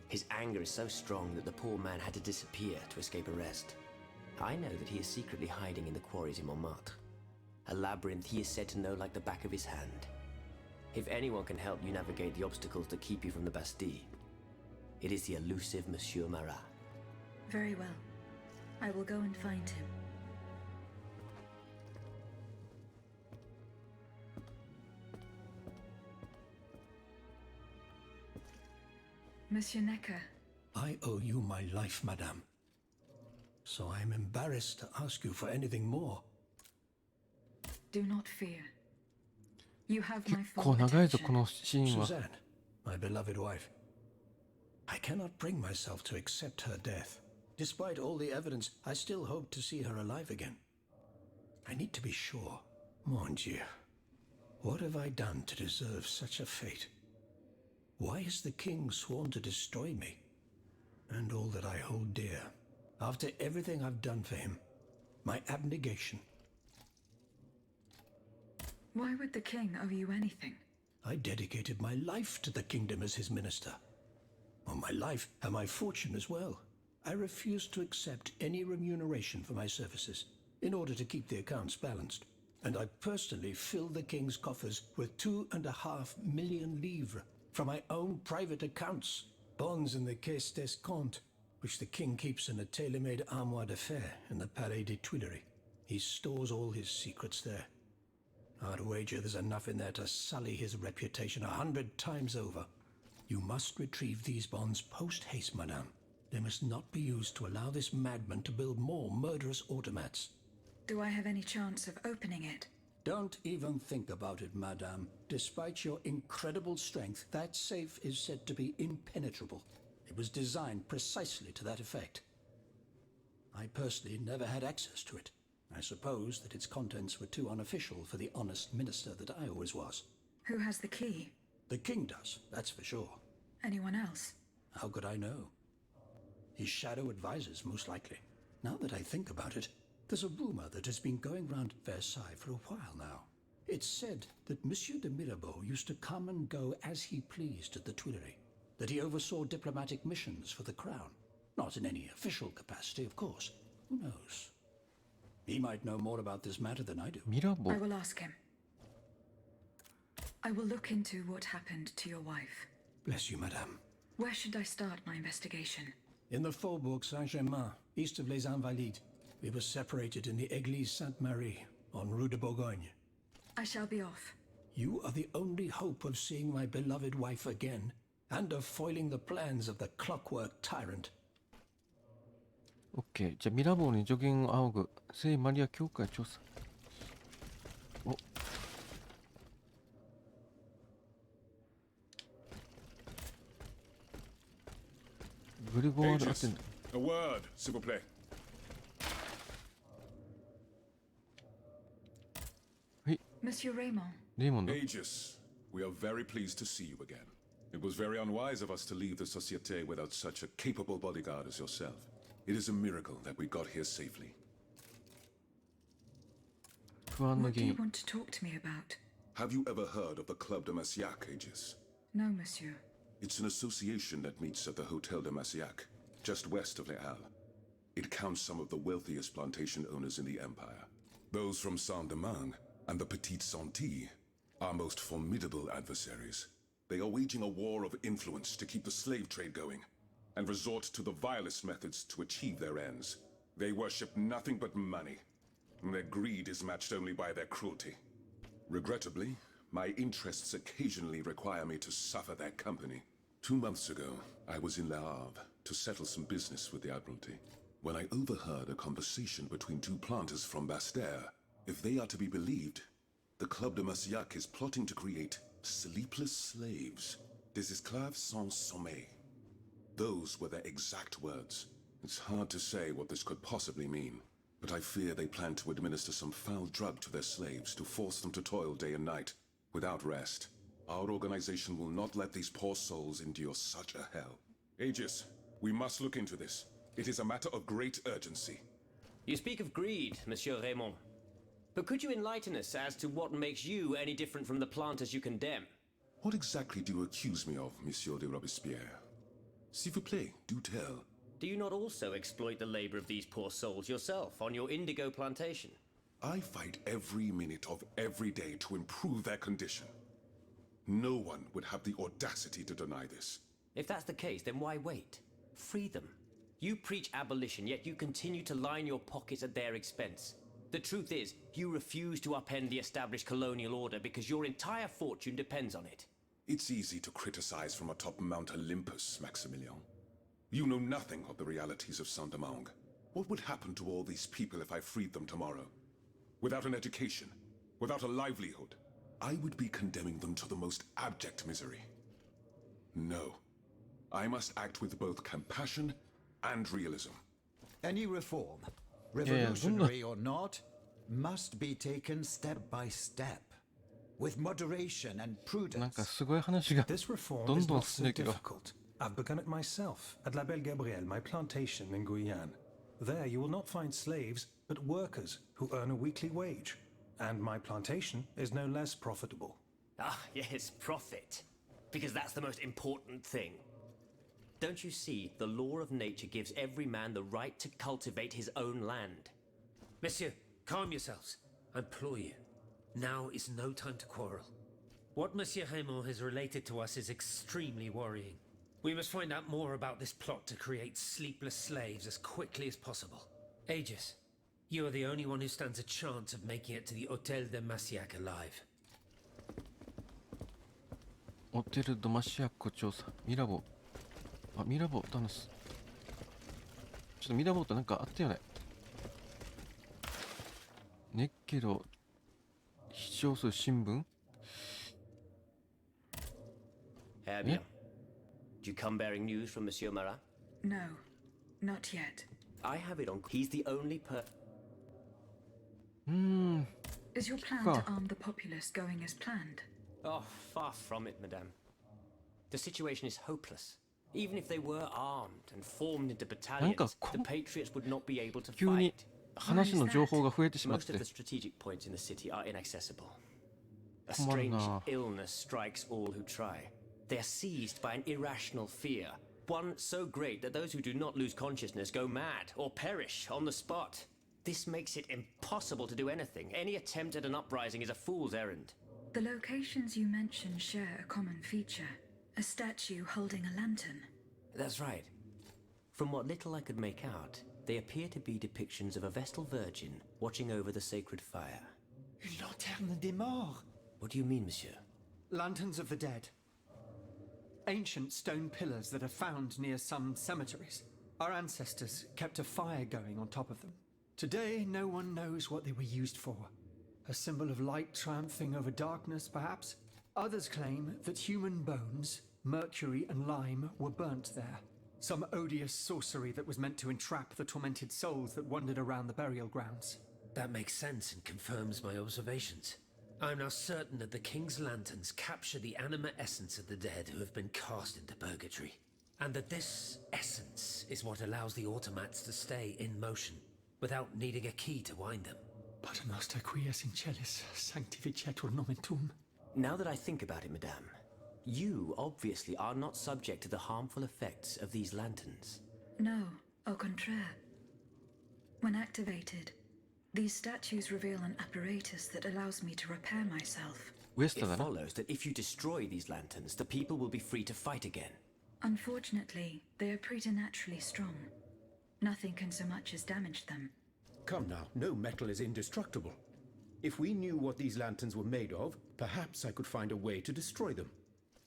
His anger is so strong that the poor man had to disappear to escape arrest. I know that he is secretly hiding in the quarries in Montmartre. A labyrinth he is said to know like the back of his hand. If anyone can help you navigate the obstacles that keep you from the Bastille, it is the elusive Monsieur Marat. Very well. I will go and find him. Monsieur Necker, I owe you my life, madame. So I am embarrassed to ask you for anything more. do not fear. You have my 結構 full 長いぞ attention. このシーンは。 Suzanne, my beloved wife. I cannot bring myself to accept her death. Despite all the evidence, I still hope to see her alive again. I need to be sure. Mon Dieu. What have I done to deserve such a fate? Why has the king sworn to destroy me? And all that I hold dear. After everything I've done for him. My abnegation. Why would the king owe you anything? I dedicated my life to the kingdom as his minister. Well, my life and my fortune as well. I refuse to accept any remuneration for my services in order to keep the accounts balanced. And I personally filled the king's coffers with 2.5 million livres from my own private accounts. Bonds in the Caisse d'Escompte, which the king keeps in a tailor-made armoire d'affaires in the Palais des Tuileries. He stores all his secrets there. I'd wager there's enough in there to sully his reputation 100 times over. You must retrieve these bonds post-haste, madame. They must not be used to allow this madman to build more murderous automats. Do I have any chance of opening it? Don't even think about it, madame. Despite your incredible strength, that safe is said to be impenetrable. It was designed precisely to that effect. I personally never had access to it. I suppose that its contents were too unofficial for the honest minister that I always was. Who has the key? The king does, that's for sure. Anyone else? How could I know? His shadow advisors, most likely. Now that I think about it, there's a rumor that has been going round at Versailles for a while now. It's said that Monsieur de Mirabeau used to come and go as he pleased at the Tuileries, that he oversaw diplomatic missions for the crown. Not in any official capacity, of course. Who knows? He might know more about this matter than I do. ミラボ I will ask him. I will look into what happened to your wife. Bless you, madame. Where should I start my investigation? In the Faubourg Saint-Germain, east of Les Invalides, we were separated in the Église Sainte-Marie, on Rue de Bourgogne. I shall be off. You are the only hope of seeing my beloved wife again, and of foiling the plans of the clockwork tyrant. OK。じゃあミラボーに助言を仰ぐ聖マリア教会調査。お、グリボワールアテンド。 A word, s'il vous plaît. はい、 Monsieur Raymond, レイモンド。 Aegis, we are very pleased to see you again. It was very unwise of us to leave the Société without such a capable bodyguard as yourself. It is a miracle that we got here safely. 不安の what do 原 you 因。 want to talk to me about? Have you ever heard of the Club de Massiac, Aegis? No, monsieur. It's an association that meets at the Hotel de Massiac, just west of Les Halles. It counts some of the wealthiest plantation owners in the empire. Those from Saint-Domingue and the Petite Santilles are most formidable adversaries. They are waging a war of influence to keep the slave trade going, and resort to the vilest methods to achieve their ends. They worship nothing but money, and their greed is matched only by their cruelty. Regrettably, my interests occasionally require me to suffer their company. 2 months ago, I was in Le Havre to settle some business with the Admiralty, when I overheard a conversation between 2 planters from Bastère. If they are to be believed, the Club de Massiac is plotting to create sleepless slaves, des esclaves sans sommeil. Those were their exact words. It's hard to say what this could possibly mean, but I fear they plan to administer some foul drug to their slaves to force them to toil day and night, without rest. Our organization will not let these poor souls endure such a hell. Aegis, we must look into this. It is a matter of great urgency. You speak of greed, Monsieur Raymond. But could you enlighten us as to what makes you any different from the planters you condemn? What exactly do you accuse me of, Monsieur de Robespierre? S'il vous plaît, do tell. Do you not also exploit the labor of these poor souls yourself on your indigo plantation? I fight every minute of every day to improve their condition. No one would have the audacity to deny this. If that's the case, then why wait? Free them. You preach abolition, yet you continue to line your pockets at their expense. The truth is, you refuse to upend the established colonial order because your entire fortune depends on it. It's easy to criticize from atop Mount Olympus, Maximilian. You know nothing of the realities of Saint-Domingue. What would happen to all these people if I freed them tomorrow? Without an education, without a livelihood, I would be condemning them to the most abject misery. No. I must act with both compassion and realism. Any reform, revolutionary or not, must be taken step by step, with moderation and なんか prudence. すごい話が This ど reform ん is どん not 進んで so るけど。 difficult. I've begun it myself at La Belle Gabrielle, my plantation in Guyane. There you will not find slaves, but workers who earn a weekly wage. And my plantation is no less profitable. Ah, yes, profit. Because that's the most important thing. Don't you see, the law of nature gives every man the right to cultivate his own land. Monsieur, calm yourselves. I implore you. Now is no time to quarrel. What Monsieur Raymond has related to us is extremely worrying. We must find out more about this plot to create sleepless slaves as quickly as possible. Aegis, you are the only one who stands a chance of making it to the Hotel de Massiac alive. ホテルドマシアック調査。ミラボー。あ、ミラボーと話す。ちょっとミラボーとなんかあったよね。ねっけど、視聴する新聞 Eh bien. Do you come bearing news from Monsieur Marat? No, not yet. I have it on. He's the only Is your plan to arm the populace going as planned? Oh, far from it, madame. The situation is hopeless. Even if they were armed and formed into battalions, the patriots would not be able to 急に fight. 話の情報が増えてしまっ Most て of the strategic points in the city are inaccessible. A 困る strange な。 illness strikes all who try. They are seized by an irrational fear, one so great that those who do not lose consciousness go mad or perish on the spot. This makes it impossible to do anything. Any attempt at an uprising is a fool's errand. The locations you mention share a common feature. A statue holding a lantern. That's right. From what little I could make out, they appear to be depictions of a Vestal Virgin watching over the sacred fire. Une lanterne des morts. What do you mean, monsieur? Lanterns of the dead. Ancient stone pillars that are found near some cemeteries. Our ancestors kept a fire going on top of them. Today, no one knows what they were used for. A symbol of light triumphing over darkness, perhaps? Others claim that human bones, mercury and lime, were burnt there. Some odious sorcery that was meant to entrap the tormented souls that wandered around the burial grounds. That makes sense and confirms my observations. I am now certain that the King's lanterns capture the anima essence of the dead who have been cast into purgatory, and that this essence is what allows the automats to stay in motion, without needing a key to wind them. Pater noster quies in celis sanctificetur nomen tuum. Now that I think about it, madame, you obviously are not subject to the harmful effects of these lanterns. No, au contraire. When activated, these statues reveal an apparatus that allows me to repair myself. It follows that if you destroy these lanterns, the people will be free to fight again. Unfortunately, they are preternaturally strong. Nothing can so much as damage them. Come now, no metal is indestructible. If we knew what these lanterns were made of, perhaps I could find a way to destroy them.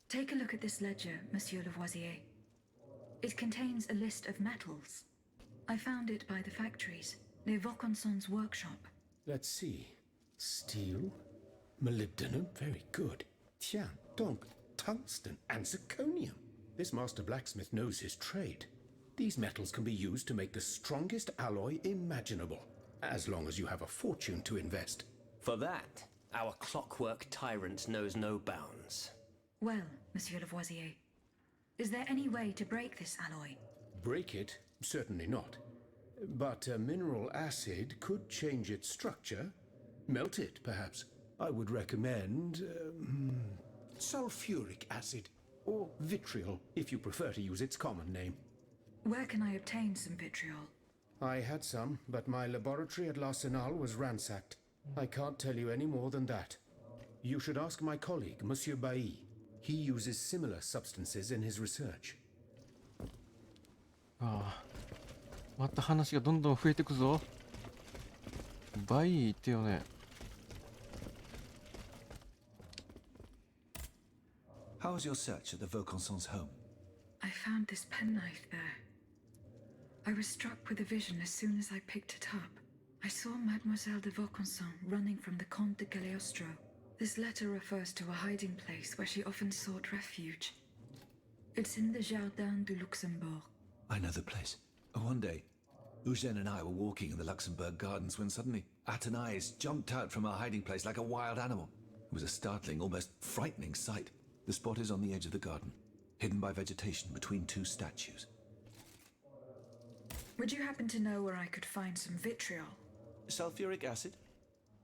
Take a look at this ledger, Monsieur Lavoisier. It contains a list of metals. I found it by the factories, near Vaucanson's workshop. Let's see. Steel, molybdenum, very good. Tiens, donc, tungsten and zirconium. This master blacksmith knows his trade. These metals can be used to make the strongest alloy imaginable, as long as you have a fortune to invest. For that, our clockwork tyrant knows no bounds. Well, Monsieur Lavoisier, is there any way to break this alloy? Break it? Certainly not. But a mineral acid could change its structure. Melt it, perhaps. I would recommend sulfuric acid, or vitriol, if you prefer to use its common name. Where can I obtain some vitriol? I had some, but my laboratory at L'Arsenal was ransacked. I can't tell you any more than that. You should ask my colleague, Monsieur Bailly. He uses similar substances in his research. ああ、また話がどんどん増えていくぞ。バイってよね。How was your search at the Vaucansons' home? I found this penknife there. I was struck with a vision as soon as I picked it up. I saw Mademoiselle de Vaucanson running from the Comte de Cagliostro. This letter refers to a hiding place where she often sought refuge. It's in the Jardin du Luxembourg. I know the place. One day, Eugène and I were walking in the Luxembourg gardens when suddenly Athénais jumped out from our hiding place like a wild animal. It was a startling, almost frightening sight. The spot is on the edge of the garden, hidden by vegetation between two statues. Would you happen to know where I could find some vitriol? Sulfuric acid?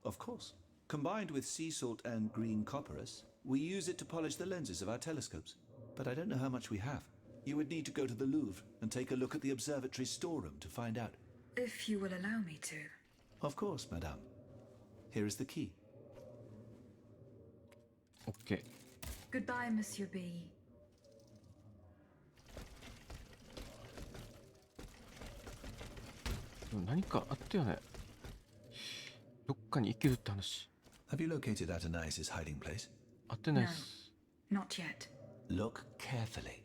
Of course. Combined with sea salt and green copperas, we use it to polish the lenses of our telescopes. But I don't know how much we have. You would need to go to the Louvre and take a look at the observatory's storeroom to find out. If you will allow me to. Of course, madame. Here is the key. OK。Goodbye, Monsieur B. 何かあったよね。どっかに行けるって話。Have you located Athénais' hiding place? 会ってないっす。Not yet. Look carefully.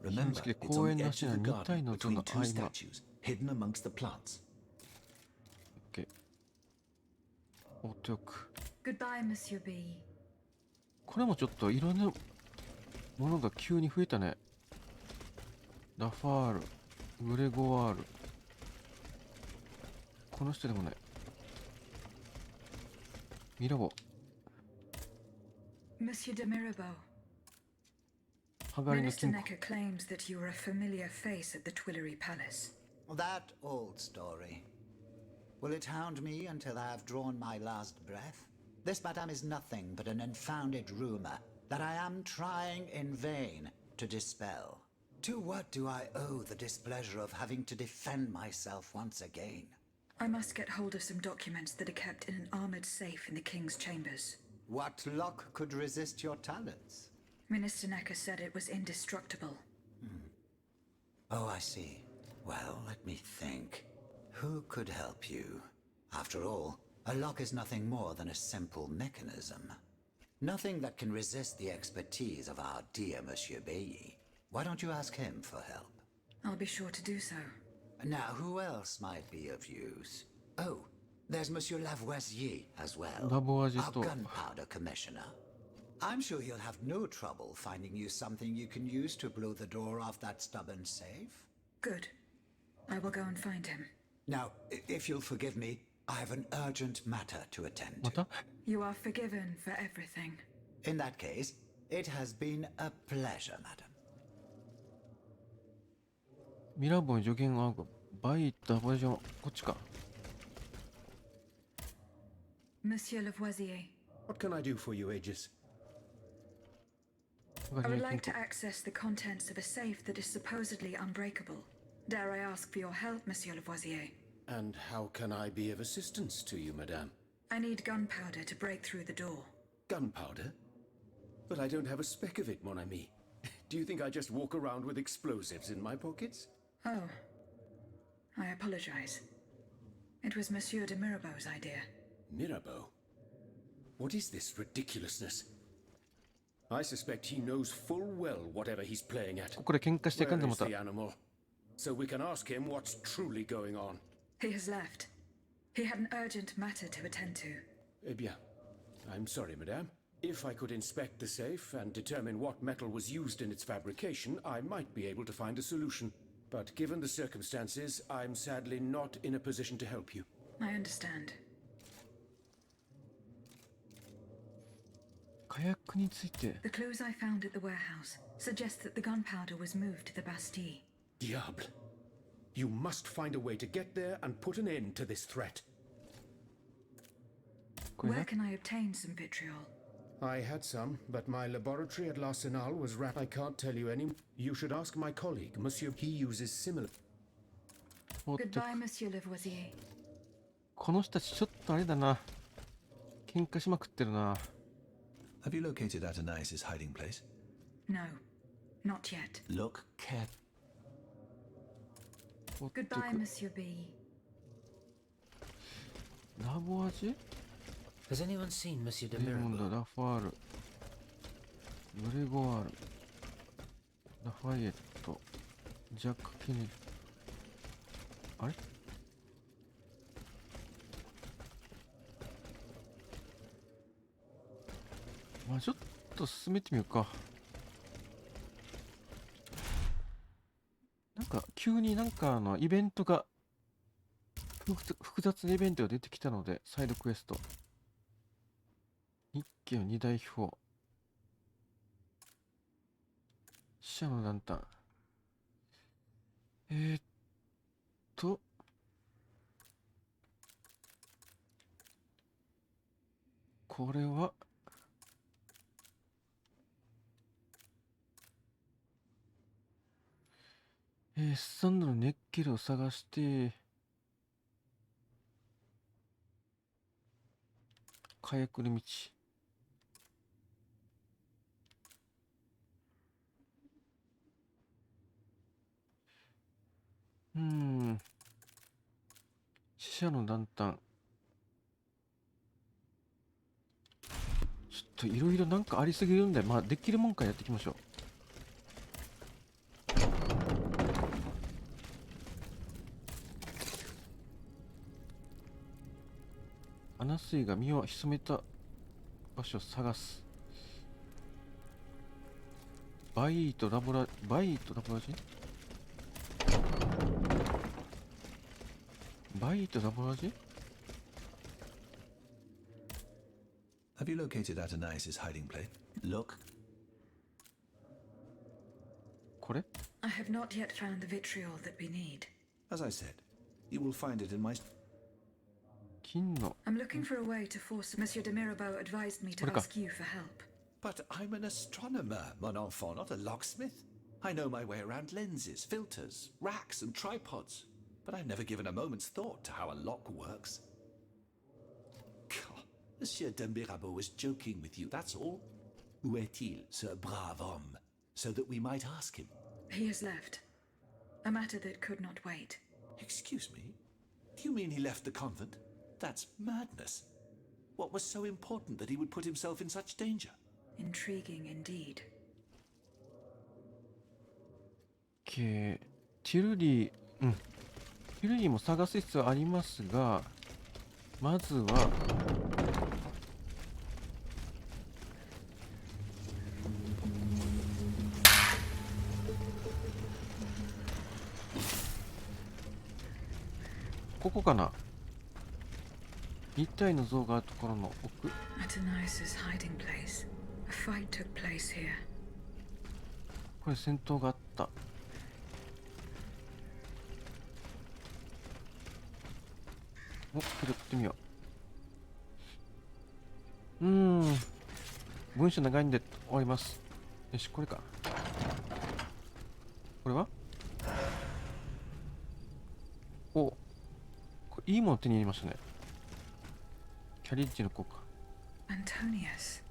Remember, it's 公 on 園 the の edge 足 of の the 2体 garden の像の between two 合間。 statues, hidden amongst the plants. OK。放っておく。Goodbye, Monsieur B. これもちょっといろんなものが急に増えたね。ラファール、グレゴワール。この人でもない。ミラボ Monsieur de Mirabeau, 羽刈りの Minister 金庫 Necker claims that you were a familiar face at the Tuileries Palace. That old story. Will it hound me until I have drawn my last breath? This, madame, is nothing but an unfounded rumor that I am trying in vain to dispel. To what do I owe the displeasure of having to defend myself once again? I must get hold of some documents that are kept in an armored safe in the king's chambers. What lock could resist your talents? Minister Necker said it was indestructible. Oh, I see. Well, let me think. Who could help you? After all, a lock is nothing more than a simple mechanism. Nothing that can resist the expertise of our dear Monsieur Bailly. Why don't you ask him for help? I'll be sure to do so. Now, who else might be of use? Oh, there's Monsieur Lavoisier as well, Lavoisier our と gunpowder commissioner. I'm sure he'll have no trouble finding you something you can use to blow the door off that stubborn safe. Good. I will go and find him. Now, if you'll forgive me, I have an urgent matter to attend ま to. た You are forgiven for everything. In that case, it has been a pleasure, madam. ミラボに助言を仰ぐバイダボジョンこっちか Monsieur Lavoisier, What can I do for you, Aegis?羽刈 I り would の金 like 庫 to access the contents of a safe that is supposedly unbreakable. Dare I ask for your help, Monsieur Lavoisier? And how can I be of assistance to you, madame? I need gunpowder to break through the door. Gunpowder? But I don't have a speck of it, mon ami. Do you think I just walk around with explosives in my pockets? Oh. I apologize. It was Monsieur de Mirabeau's idea. Mirabeau? What is this ridiculousness? I suspect he knows full well whatever he's playing at. ここで喧嘩していかんと Where 思っ is た the animal? So we can ask him what's truly going on. He has left. He had an urgent matter to attend to. Eh bien, I'm sorry, madame. If I could inspect the safe and determine what metal was used in its fabrication, I might be able to find a solution. But given the circumstances, I'm sadly not in a position to help you. I understand. 火薬について The clues I found at the warehouse suggest that the gunpowder was moved to the Bastille. Diable. You must find a way to get there and put an end to this threat. これ Where ね can I obtain some vitriol? I had some, but my laboratory at L'Arsenal was I can't tell you any. You should ask my colleague, Monsieur. He uses similar. 放ってく Goodbye, Monsieur Lavoisier. この人たちちょっとあれだな喧嘩しまくってるな Have you located Athenais' hiding place? No, not yet. Look carefully. 放ってく Goodbye, Monsieur B. ラボ味 Has anyone seen Monsieur de レーモン Mirabeau? ド、ラファールブレゴワールラファイエットジャック・ケネディあれまあちょっと進めてみようかなんか急になんかイベントが複雑なイベントが出てきたのでサイドクエスト日記の2大秘宝死者のランタンこれはスタンドのネッケルを探して火薬の道死者のランタンちょっといろいろなんかありすぎるんでまあできるもんからやっていきましょう穴水が身を潜めた場所を探すバイとラボラジバイとラボラジ you located Athenais' hiding place? Look. これ I have not yet found the vitriol that we need. As I said, you will find it in my... 金の I'm looking for a way to force Monsieur de Mirabeau advised me to ask you for help. But I'm an astronomer, mon enfant, not a locksmith. I know my way around lenses, filters, racks, and tripods. But I've never given a moment's thought to how a lock works. God, Monsieur de Mirabeau was joking with you, that's all. Où est-il, ce brave homme? So that we might ask him. He has left. A matter that could not wait. Excuse me? Do you mean he left the convent? That's madness. What was so important that he would put himself in such danger? Intriguing indeed. ティルリー、ティルリーも探す必要ありますが、まずはここかな。一体の像があるところの奥。Athenais' hiding place. A fight took place here. これ戦闘があった。お、拾ってみよう。文章長いんで終わります。よし、これか。これはお、これいいもの手に入れましたね。キャリッジの効果。Antonius.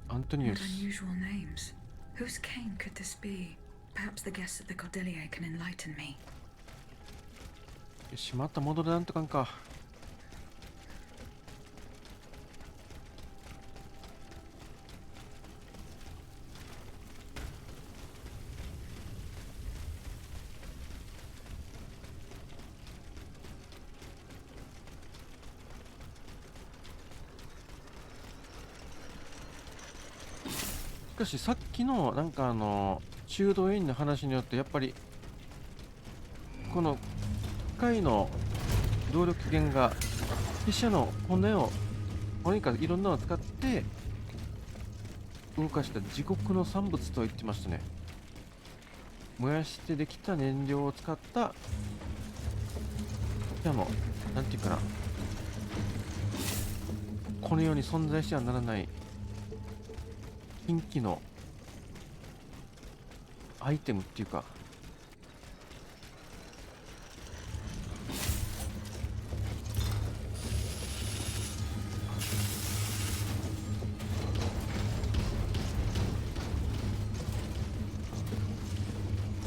アントニウ What ス。 unusual names. Whose cane could this be? Perhaps the guests at the Cordelier can enlighten me. よし、また戻るなんとかんか。しかしさっきのなんか修道院の話によってやっぱりこの回の動力源が筆者の骨をとにかくいろんなのを使って動かした地獄の産物と言ってましたね。燃やしてできた燃料を使った筆者のなんていうかな、この世に存在してはならない近畿のアイテムっていうか、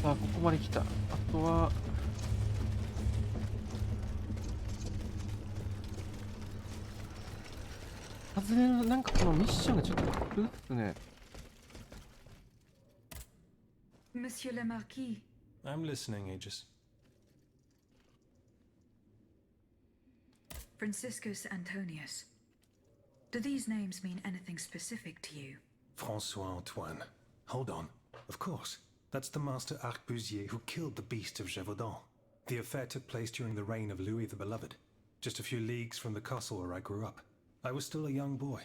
さあここまで来た。あとは外れるなんかこのミッションがちょっと苦しくね。Monsieur le Marquis. I'm listening, Aegis. Franciscus Antonius. Do these names mean anything specific to you? Francois Antoine. Hold on. Of course. That's the master arquebusier who killed the beast of Gévaudan. The affair took place during the reign of Louis the Beloved, just a few leagues from the castle where I grew up. I was still a young boy,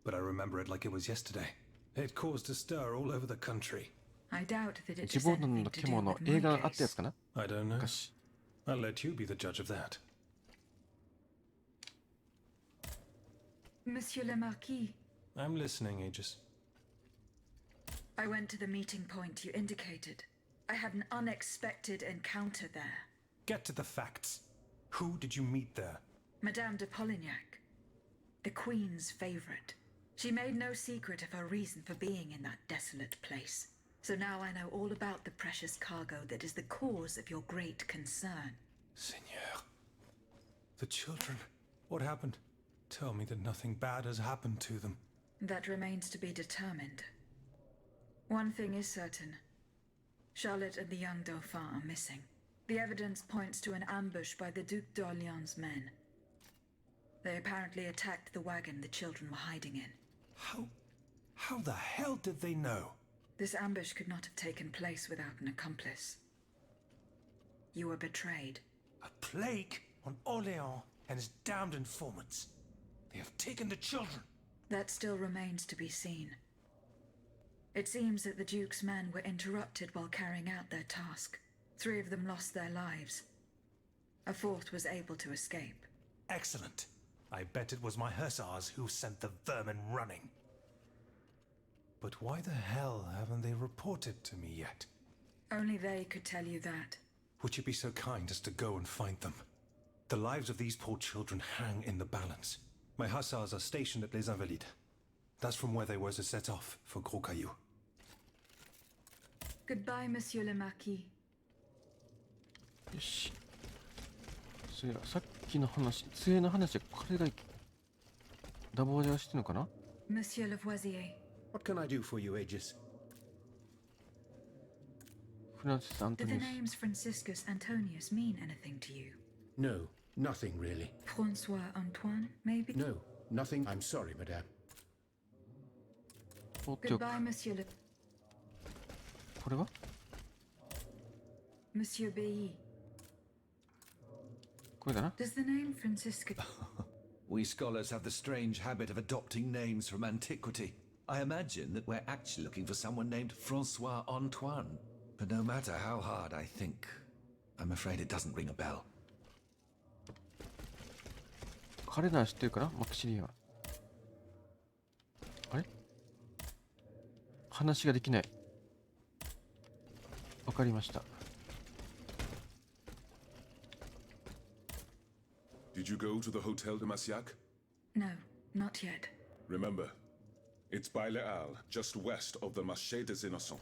but I remember it like it was yesterday. It caused a stir all over the country. I doubt that it ジ has ボード anything の to 獣 do の with 映画 my があったやつ case. かな。 I don't know. 昔。 I'll let you be the judge of that. Monsieur le Marquis. I'm listening, Aegis. I went to the meeting point you indicated. I had an unexpected encounter there. Get to the facts. Who did you meet there? Madame de Polignac, the Queen's favorite. She made no secret of her reason for being in that desolate place. So now I know all about the precious cargo that is the cause of your great concern. Seigneur. The children. What happened? Tell me that nothing bad has happened to them. That remains to be determined. One thing is certain. Charlotte and the young Dauphin are missing. The evidence points to an ambush by the Duc d'Orléans' men. They apparently attacked the wagon the children were hiding in. How the hell did they know? This ambush could not have taken place without an accomplice. You were betrayed. A plague on Orléans and his damned informants. They have taken the children. That still remains to be seen. It seems that the Duke's men were interrupted while carrying out their task. 3 of them lost their lives. A 4th was able to escape. Excellent. I bet it was my hussars who sent the vermin running. But why the hell haven't they reported to me yet? Only they could tell you that. Would you be so kind as to go and find them? The lives of these poor children hang in the balance. My hussars are stationed at Les Invalides. That's from where they were to set off for Gros Caillou. Goodbye, Monsieur le Marquis. よし。それさっきの話、杖の話は彼がダボージャーしてるのかな？ Monsieur Lavoisier. What can I do for you, Aegis? フランシス・アント Do ニ the ウス。 names Franciscus Antonius mean anything to you? No, nothing really. Francois Antoine, maybe? No, nothing. I'm sorry, madame. 放っておく。 Goodbye, Monsieur Le... これは Monsieur Bailly. これだな。 Does the name Franciscus... We scholars have the strange habit of adopting names from antiquity. I imagine that we're actually looking for someone named Francois Antoine. But no matter how hard I think, I'm afraid it doesn't ring a bell. 彼なら知ってるかな、マクシリーは。あれ話ができない。わかりました。Did you go to the Hotel de Massiac? No, not yet. Remember, it's by Les Halles, just west of the Marché des Innocents.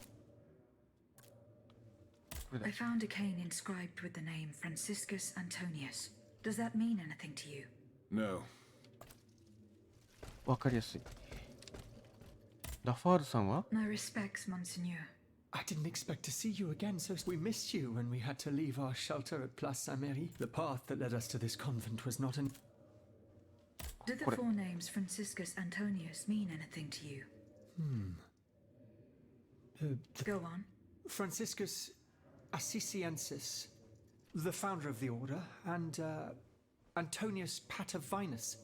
I found a cane inscribed with the name Franciscus Antonius. Does that mean anything to you? No. わかりやすい。ラファールさんは My respects, Monseigneur. I didn't expect to see you again, so we missed you when we had to leave our shelter at Place Saint-Méry. The path that led us to this convent was not an... Do the 4 names Franciscus Antonius mean anything to you? Go on. Franciscus Assisiensis, the founder of the order, and Antonius Patavinus,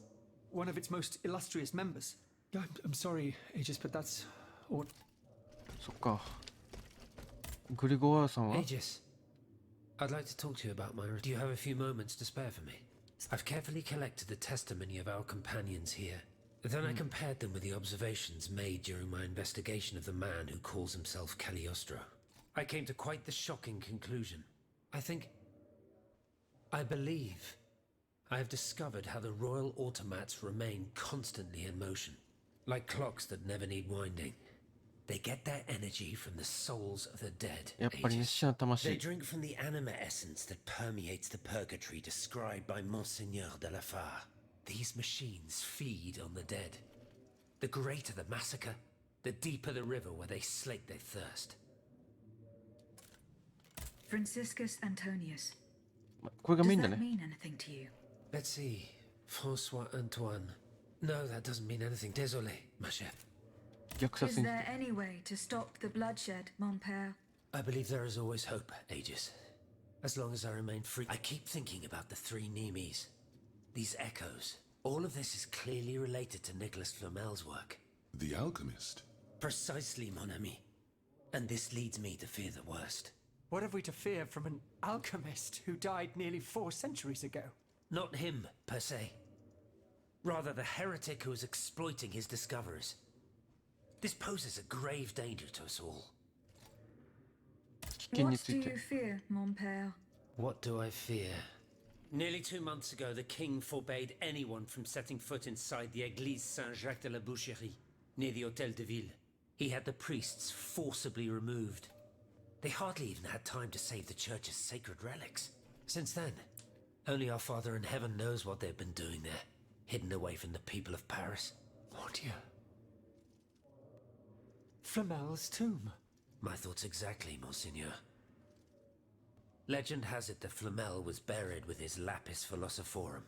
one of its most illustrious members. I'm sorry, Aegis, but that's all. そっか。グリゴワールさんは Aegis, I'd like to talk to you about my... Do you have a few moments to spare for me? I've carefully collected the testimony of our companions here. Then I compared them with the observations made during my investigation of the man who calls himself Cagliostro. I came to quite the shocking conclusion. I believe I have discovered how the royal automats remain constantly in motion, like clocks that never need winding. They get their energy from the souls of the dead. やっぱりね、死の They 魂。 drink from the anima essence that permeates the purgatory described by Monseigneur de la Fare. These machines feed on the dead. The greater the massacre, the deeper the river where they slake their thirst. Franciscus Antonius. これが Does メインだ that ね。 mean anything to you? Let's see. Francois Antoine. No, that doesn't mean anything. Désolé, ma chère. 虐殺 Is に。 there any way to stop the bloodshed, mon père? I believe there is always hope, Aegis. As long as I remain free. I keep thinking about the 3 Nemes. These echoes. All of this is clearly related to Nicholas Flamel's work. The alchemist? Precisely, mon ami. And this leads me to fear the worst. What have we to fear from an alchemist who died nearly 4 centuries ago? Not him, per se. Rather, the heretic who is exploiting his discoveries. This poses a grave danger to us all. 危険に What つ do いて you。fear, mon père? What do I fear? Nearly 2 months ago, the king forbade anyone from setting foot inside the Église Saint-Jacques de la Boucherie, near the Hôtel de Ville. He had the priests forcibly removed. They hardly even had time to save the church's sacred relics. Since then, only our Father in heaven knows what they've been doing there, hidden away from the people of Paris. Mon Dieu. Flamel's tomb. My thoughts exactly, Monseigneur. Legend has it that Flamel was buried with his Lapis Philosophorum.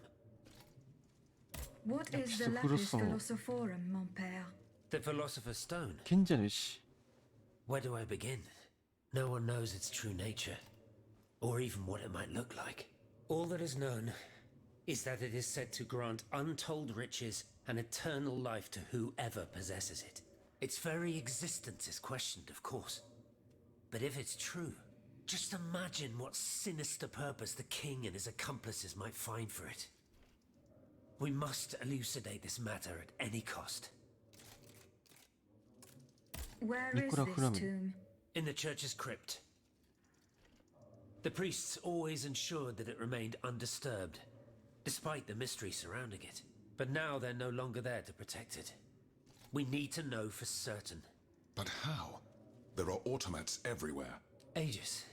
What is the Lapis Lapis Philosophorum, mon père? The Philosopher's Stone. 賢者の石。 Where do I begin? No one knows its true nature, or even what it might look like. All that is known is that it is said to grant untold riches an eternal life to whoever possesses it. Its very existence is questioned, of course. But if it's true, just imagine what sinister purpose the king and his accomplices might find for it. We must elucidate this matter at any cost. Where is this tomb? In the church's crypt. The priests always ensured that it remained undisturbed, despite the mystery surrounding it. But now they're no longer there to protect it. We need to know for certain. But how? There are automats everywhere. Aegis,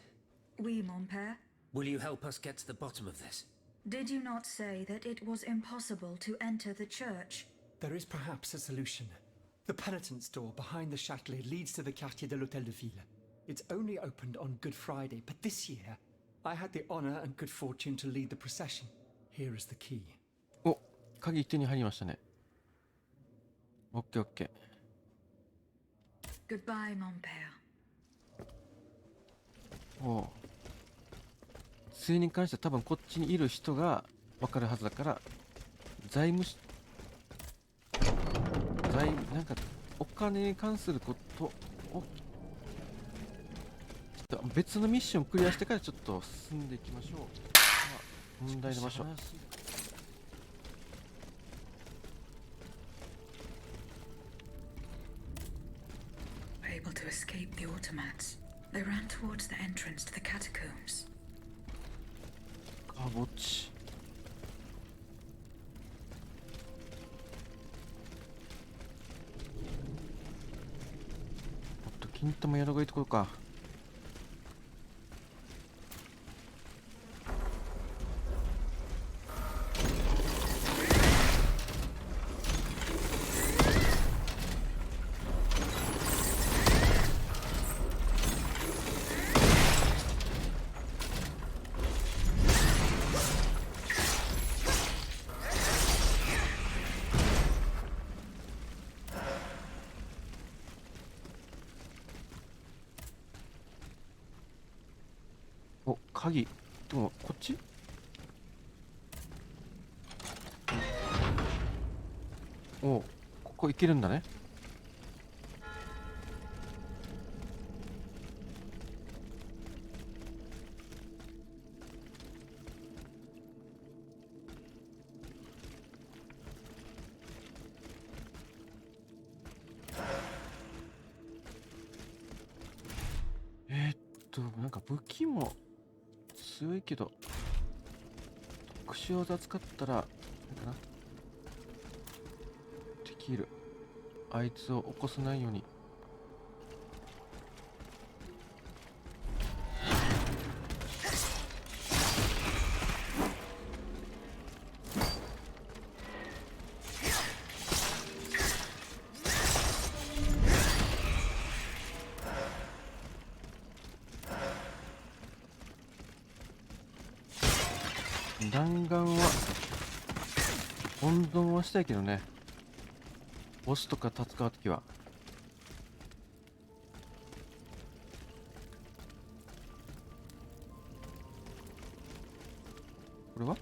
Oui, mon père. will you help us get to the bottom of this? Did you not say that it was impossible to enter the church? There is perhaps a solution. The penitent's door behind the Châtelet leads to the Quartier de l'Hôtel de Ville. It's only opened on Good Friday, but this year, I had the honor and good fortune to lead the procession. Here is the key. お、鍵手に入りましたね。オッケーオッケー。 Goodbye, mon père. おう。杖に関しては多分こっちにいる人が分かるはずだから、なんかお金に関することをちょっと別のミッションクリアしてからちょっと進んでいきましょう。問題の場所。Able to escape the automats. They ran towards the entrance to the catacombs. かぼち。もっと金玉やろがいいところか。お、鍵。でも、こっち？お、ここ行けるんだね。なんか武器も強いけど特殊技使ったらなんかなできる。あいつを起こさないように。弾丸は温存はしたいけどね、ボスとか戦うときは。これは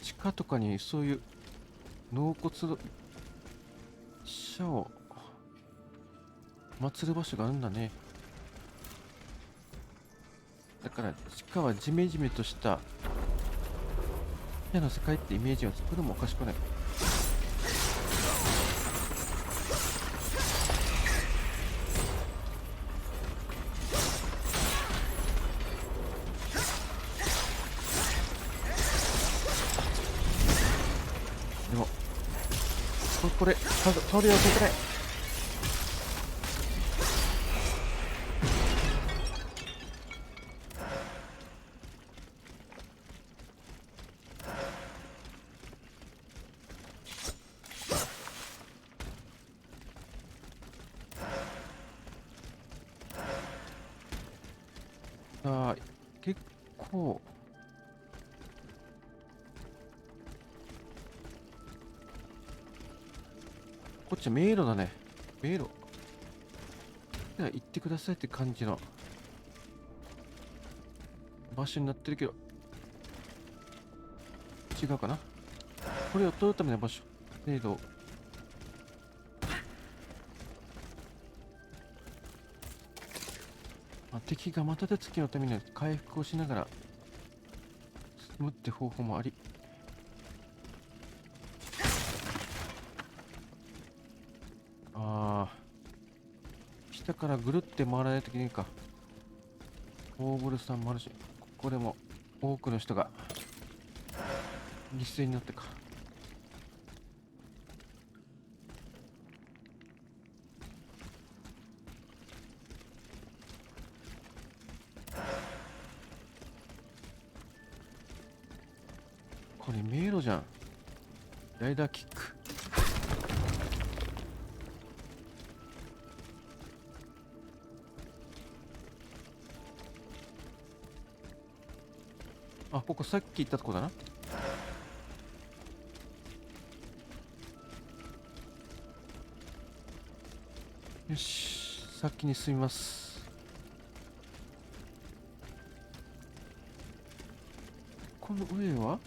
地下とかにそういう納骨者を祀る場所があるんだね。だから地下はジメジメとした部屋の世界ってイメージを作るのもおかしくない。でもこれ通りを避けない。結構こっち迷路だね。迷路。では行ってくださいって感じの場所になってるけど、違うかな。これを取るための場所。程度。敵がまた手つきのために回復をしながら進むって方法もあり。下からぐるって回らないといけないか。オーブルさんもあるし、ここでも多くの人が犠牲になってか。これ迷路じゃん。ライダーキック。あ、ここさっき行ったとこだな。よし、先に進みます。この上は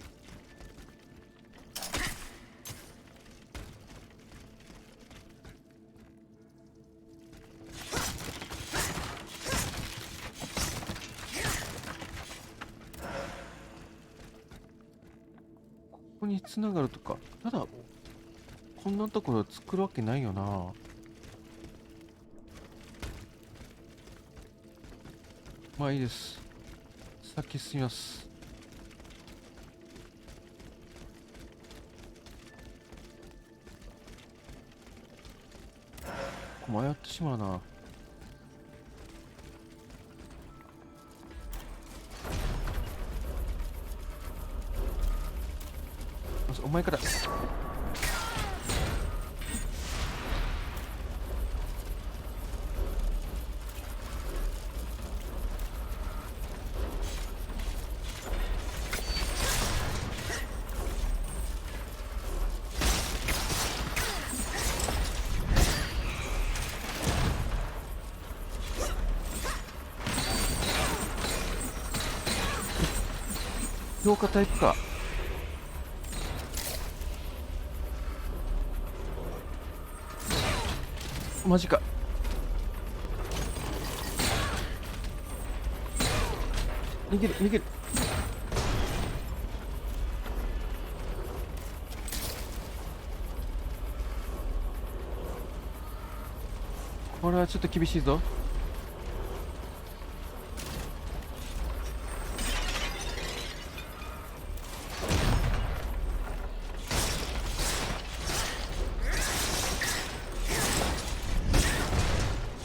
ここに繋がるとか。ただこんなところ作るわけないよな。まあいいです。先進みます。迷ってしまうな。お前から強化タイプか。マジか。逃げる逃げる。これはちょっと厳しいぞ。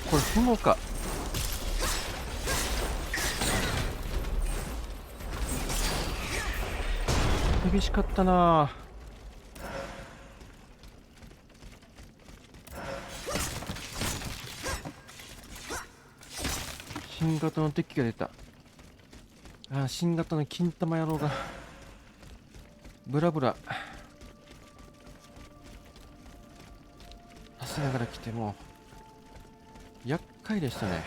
これ炎か。厳しかったな。新型の敵が出た。ああ、新型の金玉野郎がブラブラ出しながら来ても厄介でしたね。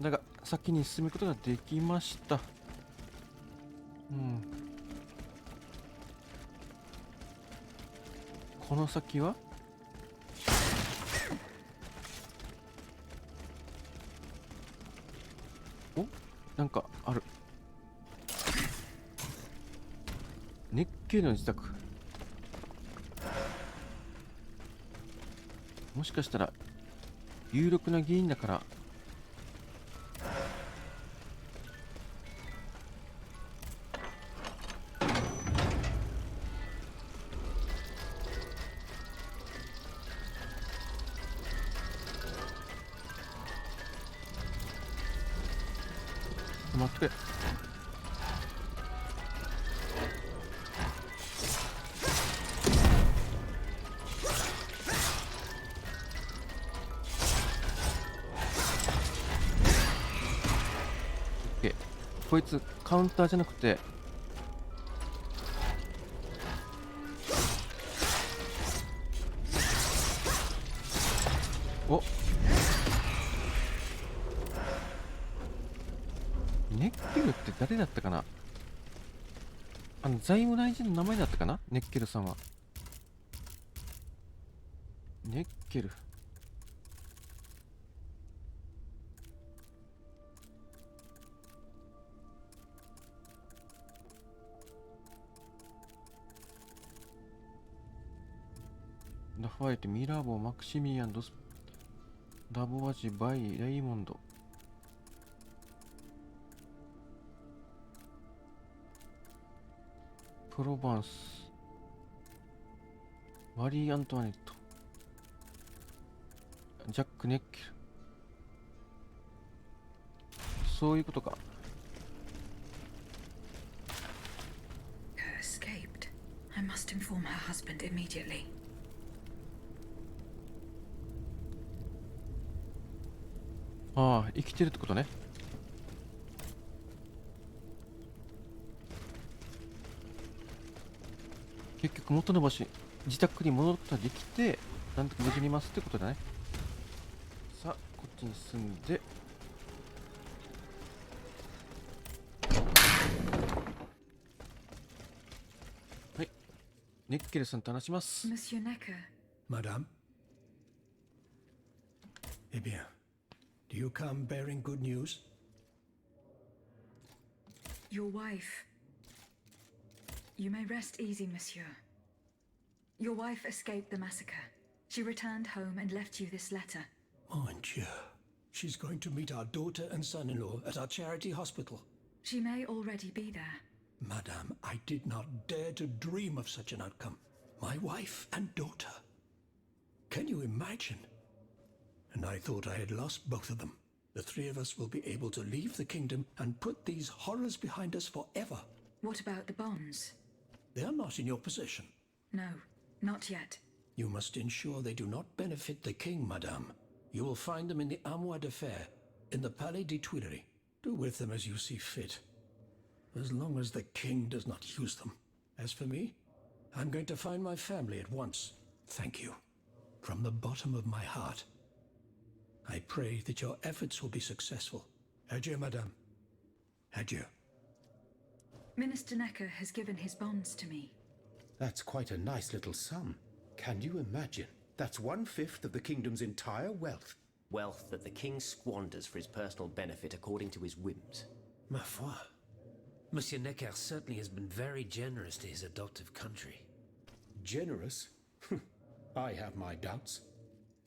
だが先に進むことができました。この先はお、なんかある。熱気の自宅。もしかしたら有力な議員だから。待ってくれ。こいつカウンターじゃなくておネッケルって誰だったかな。財務大臣の名前だったかな、ネッケルさんは。ネッケル。ラファエテ、ミラーボー、マクシミリアン、ダボワジ、バイ、レイモンド。プロバンス、マリー・アントワネット、ジャック・ネッケル。そういうことか。Her escaped. I must inform her husband immediately. ああ、生きてるってことね。結局元の場所、自宅に戻ることができて、なんとか無事にいますってことだね。さあ、こっちに進んで。はい。ネッケルさんと話します。Monsieur Necker. Madame? Eh bien, do you come bearing good news? Your wife. You may rest easy, monsieur. Your wife escaped the massacre. She returned home and left you this letter. Mon Dieu. She's going to meet our daughter and son-in-law at our charity hospital. She may already be there. Madame, I did not dare to dream of such an outcome. My wife and daughter. Can you imagine? And I thought I had lost both of them. The three of us will be able to leave the kingdom and put these horrors behind us forever. What about the bonds? They are not in your possession. No, not yet. You must ensure they do not benefit the king, madame. You will find them in the Armoire de Fer, in the Palais des Tuileries. Do with them as you see fit, as long as the king does not use them. As for me, I'm going to find my family at once. Thank you. From the bottom of my heart. I pray that your efforts will be successful. Adieu, madame. Adieu. Minister Necker has given his bonds to me. That's quite a nice little sum. Can you imagine? That's 1/5 of the kingdom's entire wealth. Wealth that the king squanders for his personal benefit according to his whims. Ma foi. Monsieur Necker certainly has been very generous to his adoptive country. Generous? I have my doubts.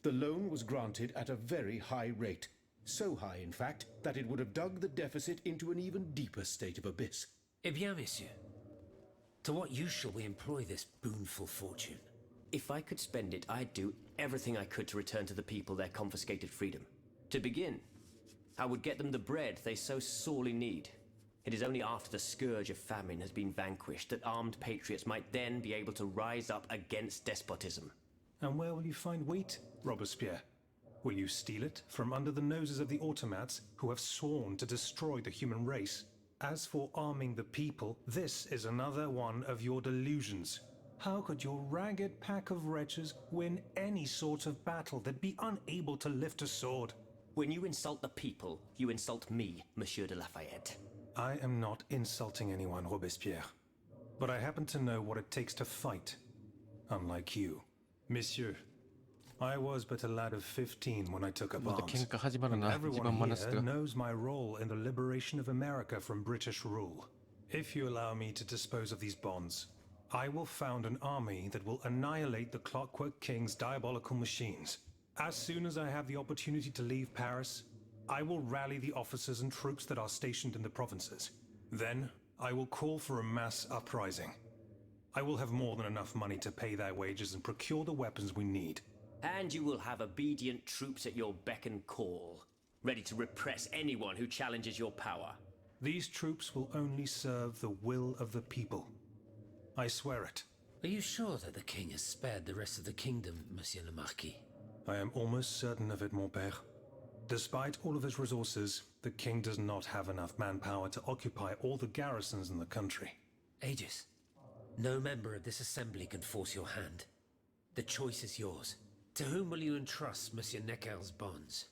The loan was granted at a very high rate. So high, in fact, that it would have dug the deficit into an even deeper state of abyss. Eh bien, monsieur. To what use shall we employ this boonful fortune? If I could spend it, I'd do everything I could to return to the people their confiscated freedom. To begin, I would get them the bread they so sorely need. It is only after the scourge of famine has been vanquished that armed patriots might then be able to rise up against despotism. And where will you find wheat, Robespierre? Will you steal it from under the noses of the automats who have sworn to destroy the human race? As for arming the people, this is another one of your delusions. How could your ragged pack of wretches win any sort of battle that be unable to lift a sword? When you insult the people, you insult me, Monsieur de Lafayette. I am not insulting anyone, Robespierre. But I happen to know what it takes to fight. Unlike you. Monsieur, I was but a lad of 15 when I took up arms. And everyone here knows my role in the liberation of America from British rule. If you allow me to dispose of these bonds, I will found an army that will annihilate the Clockwork King's diabolical machines. As soon as I have the opportunity to leave Paris, I will rally the officers and troops that are stationed in the provinces. Then, I will call for a mass uprising. I will have more than enough money to pay their wages and procure the weapons we need. And you will have obedient troops at your beck and call, ready to repress anyone who challenges your power. These troops will only serve the will of the people. I swear it. Are you sure that the king has spared the rest of the kingdom, Monsieur le Marquis? I am almost certain of it, mon père. Despite all of his resources, the king does not have enough manpower to occupy all the garrisons in the country. Aegis, no member of this assembly can force your hand. The choice is yours. To whom will you entrust Monsieur Necker's bonds?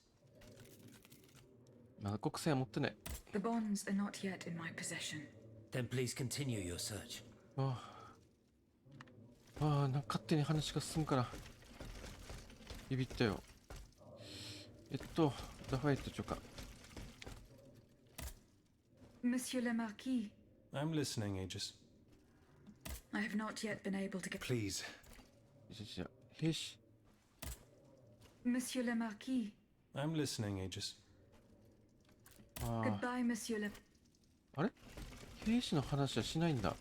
まだ国際持ってない。 The bonds are not yet in my possession. Then please continue your search. なんか勝手に話が進むからビビったよ。ラファエット長官。 Monsieur le Marquis, I'm listening, Aegis. I have not yet been able to get. Please. 兵士。 Monsieur le Marquis, I'm listening, Aegis. goodbye, Monsieur le. あれ兵士の話はしないんだ。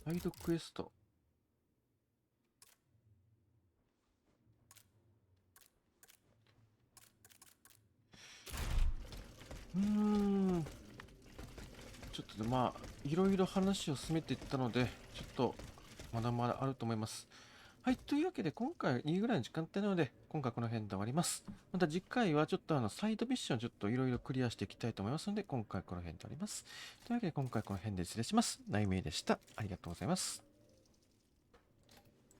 サイドクエスト。ちょっとまあいろいろ話を進めていったので、ちょっとまだまだあると思います。はい、というわけで今回2ぐらいの時間帯なので、今回この辺で終わります。また次回はちょっとサイドミッションちょっといろいろクリアしていきたいと思いますので、今回この辺で終わります。というわけで今回この辺で失礼します。ナイメイでした。ありがとうございます。